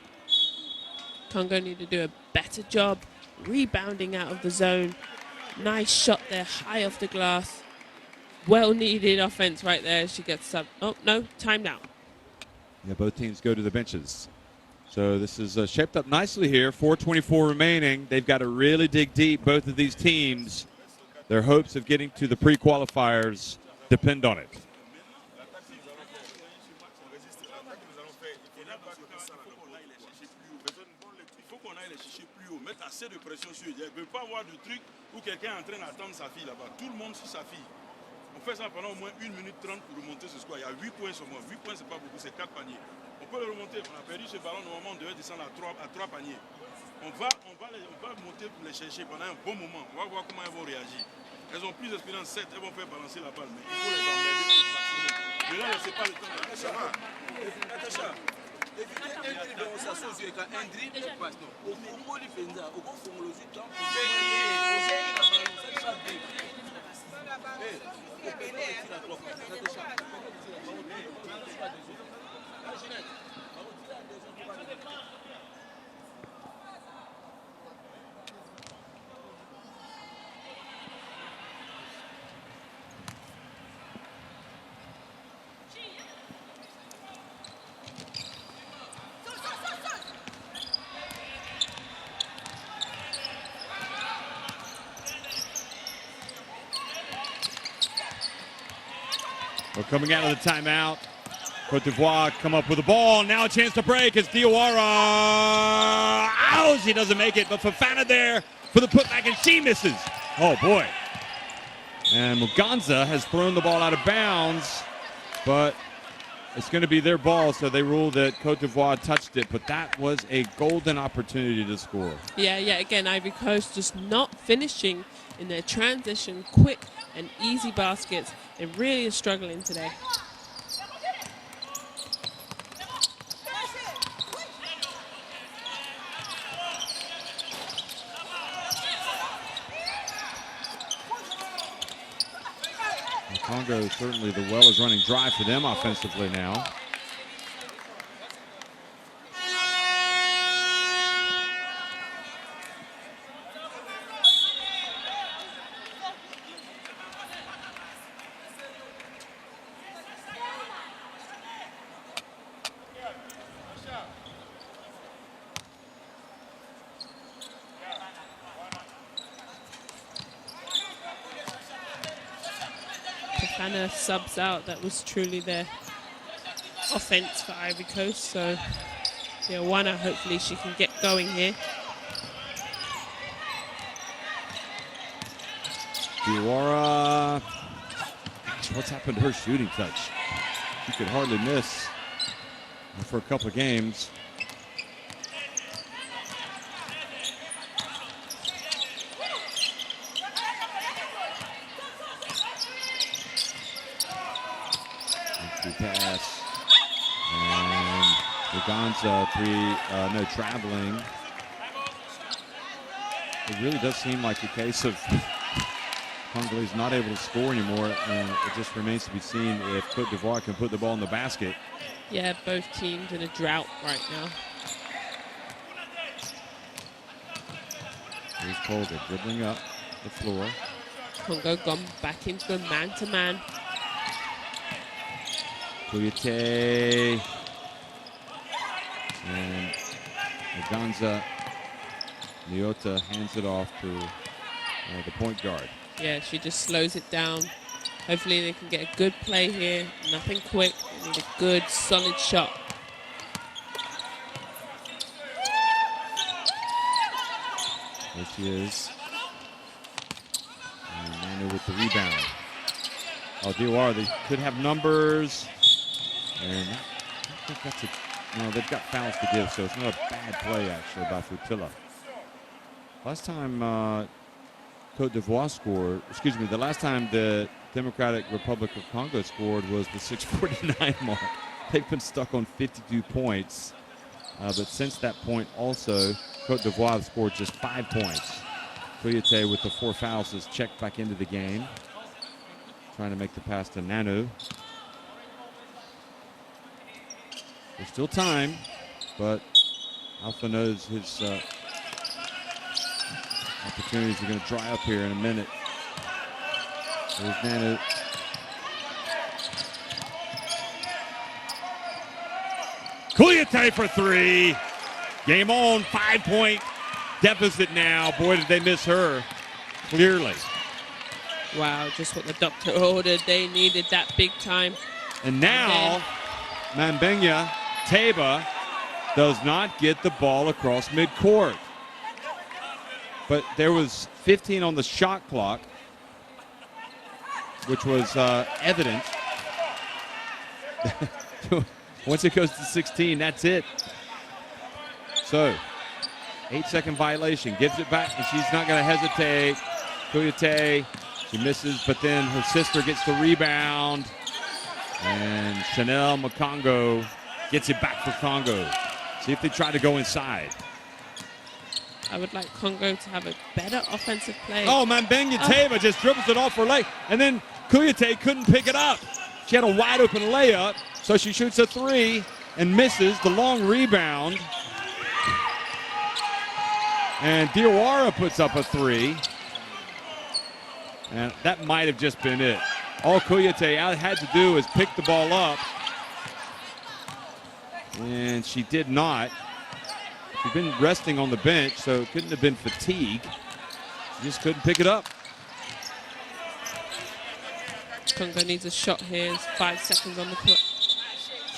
Congo need to do a better job rebounding out of the zone. Nice shot there, high off the glass. Well needed offense right there. She gets sub. Oh, no, timeout. Yeah, both teams go to the benches. So this is shaped up nicely here. 4:24 remaining. They've got to really dig deep, both of these teams. Their hopes of getting to the pre-qualifiers depend on it. Mettre assez de pression sur elle. Il ne peut pas avoir de truc où quelqu'un est en train d'attendre sa fille là-bas. Tout le monde sur sa fille. On fait ça pendant au moins 1 minute 30 pour remonter ce score. Il y a 8 points sur moi. 8 points, c'est pas beaucoup, c'est 4 paniers. On peut le remonter. On a perdu ce ballon, normalement on devait descendre à 3 paniers. On va monter pour les chercher pendant un bon moment. On va voir comment elles vont réagir. Elles ont plus d'expérience, 7, elles vont faire balancer la balle, mais il faut les emmerder pour le maximum. Mais là, c'est pas le temps. Ça va. We're coming out of the timeout. Côte d'Ivoire come up with the ball. Now a chance to break. It's Diawara. Ow, she doesn't make it, but Fofana there for the putback, and she misses. Oh, boy. And Muganza has thrown the ball out of bounds, but it's going to be their ball, so they rule that Côte d'Ivoire touched it, but that was a golden opportunity to score. Yeah, again, Ivory Coast just not finishing in their transition, quick and easy baskets. They really are struggling today. Congo, certainly the well is running dry for them offensively now. Tofana subs out. That was truly their offense for Ivory Coast. So, yeah, Wana, hopefully she can get going here. Diawara. What's happened to her shooting touch? She could hardly miss for a couple of games. Pass. And Gonza traveling. It really does seem like a case of Congolese not able to score anymore, and it just remains to be seen if Côte d'Ivoire can put the ball in the basket. Yeah, both teams in a drought right now. Here's Colga dribbling up the floor. Congo gone back into a man-to-man. Kouyaté and Gonza. Nyota hands it off to the point guard. Yeah, she just slows it down. Hopefully they can get a good play here. Nothing quick. They need a good, solid shot. There she is. And Manu with the rebound. Oh, Diawara, they could have numbers. And I think that's they've got fouls to give, so it's not a bad play, actually, by Futila. Last time Côte d'Ivoire scored, the last time the Democratic Republic of Congo scored was the 6:49 mark. They've been stuck on 52 points. But since that point also, Côte d'Ivoire have scored just 5 points. Kouyaté with the 4 fouls is checked back into the game. Trying to make the pass to Nanu. There's still time, but Alpha knows his opportunities are going to dry up here in a minute. There's Nanu. Kouyaté for 3. Game on, 5-point deficit now. Boy, did they miss her, clearly. Wow, just what the doctor ordered. They needed that big time. And now, Mambenya Teba does not get the ball across midcourt. But there was 15 on the shot clock, which was evident. Once it goes to 16, that's it. So, 8-second violation. Gives it back, and she's not going to hesitate. Kouyaté, she misses, but then her sister gets the rebound. And Chanel Mokongo gets it back for Congo. See if they try to go inside. I would like Congo to have a better offensive play. Oh, Mambenya Teba just dribbles it off her leg. And then Kouyaté couldn't pick it up. She had a wide open layup, so she shoots a 3 and misses the long rebound. And Diawara puts up a 3. And that might have just been it. All Kouyaté had to do is pick the ball up. And she did not. She'd been resting on the bench, so it couldn't have been fatigue. She just couldn't pick it up. Congo needs a shot here. It's 5 seconds on the clock.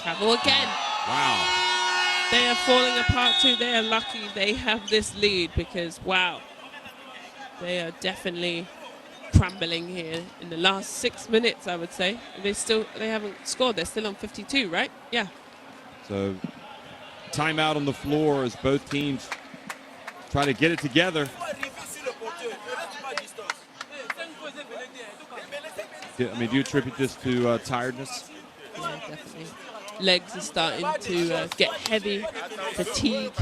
Travel again. Wow. They are falling apart too. They are lucky they have this lead because, wow, they are definitely crumbling here in the last 6 minutes, I would say. They haven't scored. They're still on 52, right? Yeah. So timeout on the floor as both teams try to get it together. I mean, do you attribute this to tiredness? Yeah, definitely. Legs are starting to get heavy, fatigue.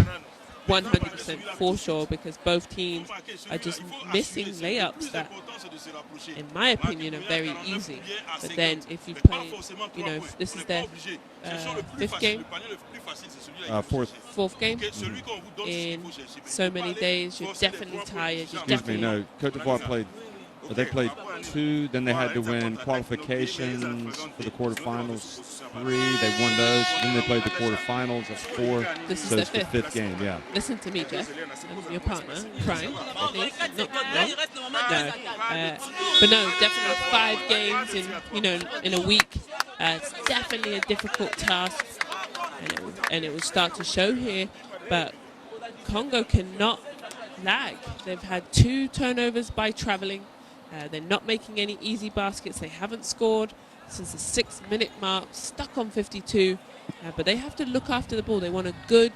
100% for sure, because both teams are just missing layups that, in my opinion, are very easy. But then if you've played, you know, if this is their fifth game, fourth game in so many days, you're definitely tired. You're Excuse me, no. Cote d'Ivoire played. They played 2, then they had to win qualifications for the quarterfinals 3. They won those. Then they played the quarterfinals. That's 4. This is so their it's the fifth game, yeah. Listen to me, Jeff. I'm your partner. Crying. I think. No. But no, definitely 5 games in a week. It's definitely a difficult task, and it will start to show here. But Congo cannot lag. They've had 2 turnovers by traveling. They're not making any easy baskets. They haven't scored since the 6-minute mark, stuck on 52. But they have to look after the ball. They want a good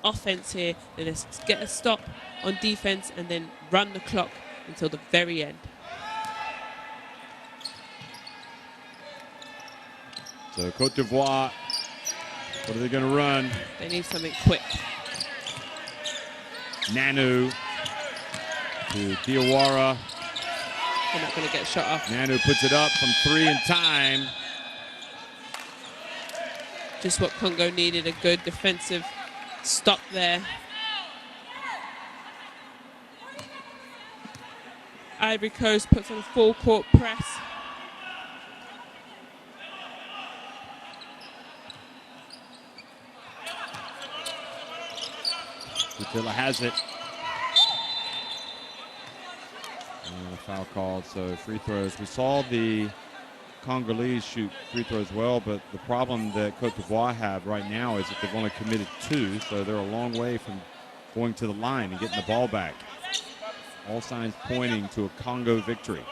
offense here. Then let's get a stop on defense and then run the clock until the very end. So Cote d'Ivoire, what are they going to run? They need something quick. Nanu to Diawara. They're not going to get shot off. Nanu puts it up from 3 in time. Just what Congo needed, a good defensive stop there. Ivory Coast puts on a full court press. Utila has it. And a foul called, so free throws. We saw the Congolese shoot free throws well, but the problem that Cote d'Ivoire have right now is that they've only committed 2, so they're a long way from going to the line and getting the ball back. All signs pointing to a Congo victory.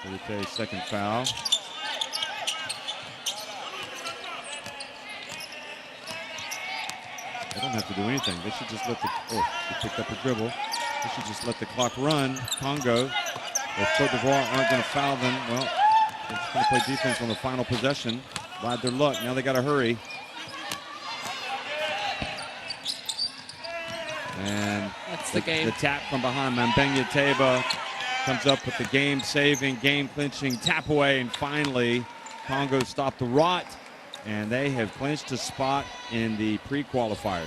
Solitaire, second foul. They don't have to do anything. They should just let the, he picked up a dribble. They should just let the clock run. Congo, if Cote d'Ivoire aren't going to foul them, well, they're just going to play defense on the final possession. Ride their luck. Now they got to hurry. And that's the game. The tap from behind Mambenya Teba comes up with the game-saving, game-clinching tap away, and finally Congo stopped the rot, and they have clinched a spot in the pre-qualifiers.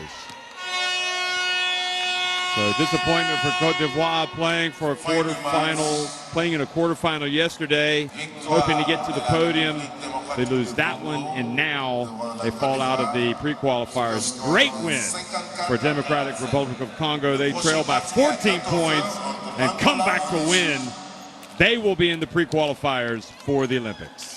So disappointment for Cote d'Ivoire playing for a quarterfinal, playing in a quarterfinal yesterday, hoping to get to the podium. They lose that one, and now they fall out of the pre-qualifiers. Great win for Democratic Republic of Congo. They trail by 14 points and come back to win. They will be in the pre-qualifiers for the Olympics.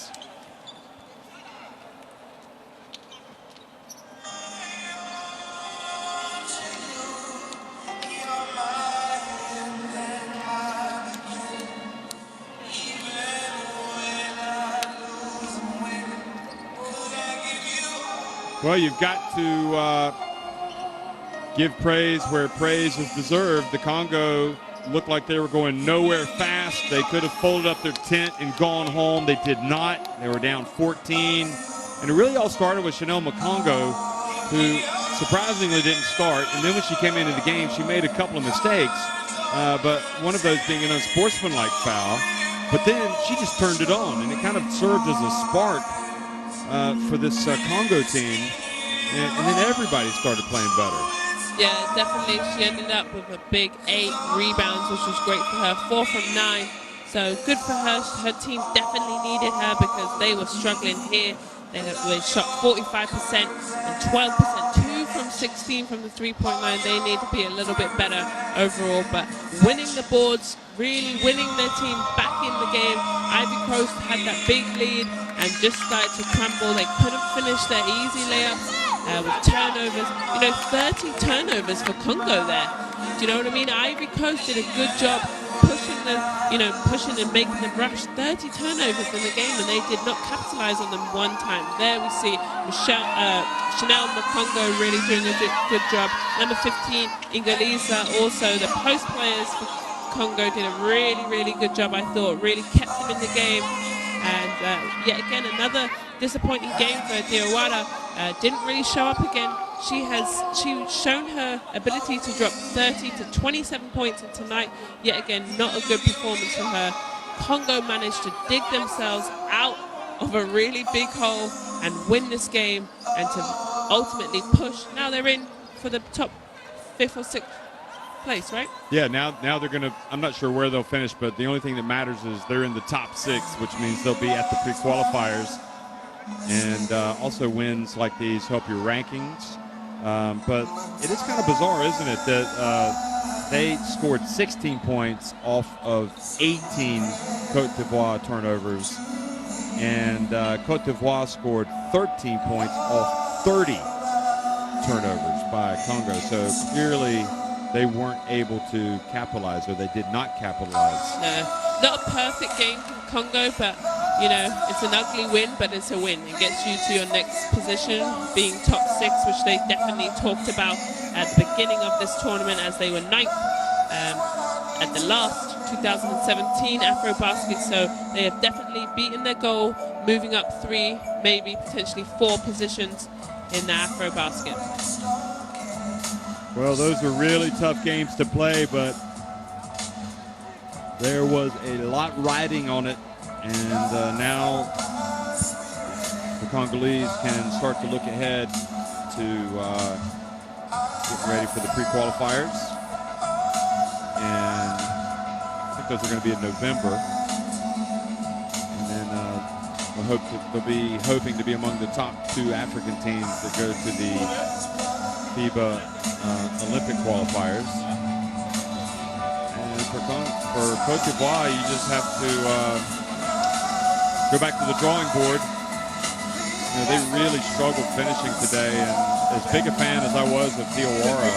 Well, you've got to give praise where praise is deserved. The Congo looked like they were going nowhere fast. They could have folded up their tent and gone home. They did not. They were down 14. And it really all started with Chanel Mokongo, who surprisingly didn't start. And then when she came into the game, she made a couple of mistakes, but one of those being an unsportsmanlike foul. But then she just turned it on, and it kind of served as a spark for this Congo team, and then everybody started playing better. Yeah, definitely. She ended up with a big 8 rebounds, which was great for her. 4 from 9, so good for her. Her team definitely needed her because they were struggling here. They shot 45% and 12%, 2 from 16 from the three-point line. They need to be a little bit better overall, but winning the boards, really winning their team back in the game. Ivory Coast had that big lead and just started to crumble. They couldn't finish their easy layups with turnovers. 30 turnovers for Congo there. Do you know what I mean? Ivory Coast did a good job pushing and making them rush. 30 turnovers in the game, and they did not capitalize on them one time. There we see Chanel Mokongo really doing a good job. Number 15, Ingaliza, also the post players for Congo did a really, really good job, I thought. Really kept them in the game. And yet again, another disappointing game for Diawara. Didn't really show up again. she's shown her ability to drop 30 to 27 points, and tonight, yet again, not a good performance from her. Congo managed to dig themselves out of a really big hole and win this game, and to ultimately push. Now they're in for the top 5th or 6th place, right? Yeah, now they're going to, I'm not sure where they'll finish, but the only thing that matters is they're in the top 6, which means they'll be at the pre-qualifiers. And also wins like these help your rankings. But it is kind of bizarre, isn't it, that they scored 16 points off of 18 Cote d'Ivoire turnovers. And Cote d'Ivoire scored 13 points off 30 turnovers by Congo. So clearly they weren't able to capitalize, or they did not capitalize. No, not a perfect game from Congo, but you know, it's an ugly win, but it's a win. It gets you to your next position, being top 6, which they definitely talked about at the beginning of this tournament, as they were 9th at the last 2017 Afrobasket. So they have definitely beaten their goal, moving up 3, maybe potentially 4 positions in the Afrobasket. Well, those were really tough games to play, but there was a lot riding on it. And now the Congolese can start to look ahead to get ready for the pre-qualifiers. And I think those are going to be in November. And then they'll be hoping to be among the top 2 African teams that go to the FIBA Olympic qualifiers. And for Cote d'Ivoire, you just have to go back to the drawing board. You know, they really struggled finishing today, and as big a fan as I was of Diawara,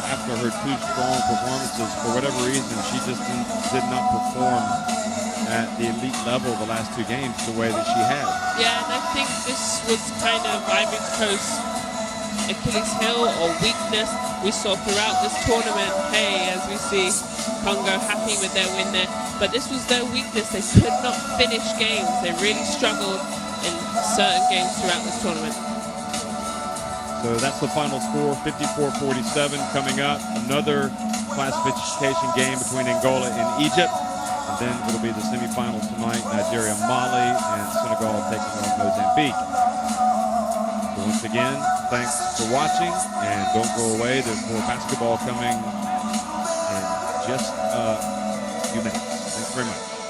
after her 2 strong performances, for whatever reason, she just did not perform at the elite level the last 2 games the way that she had. Yeah, and I think this was kind of Ivory Coast's Achilles heel or weakness. We saw throughout this tournament, hey, as we see Congo happy with their win there, but this was their weakness. They could not finish games. They really struggled in certain games throughout this tournament. So that's the final score, 54-47 coming up. Another classification game between Angola and Egypt. And then it'll be the semifinals tonight, Nigeria, Mali, and Senegal taking on Mozambique. So once again, thanks for watching, and don't go away. There's more basketball coming in just a few minutes. Thanks very much.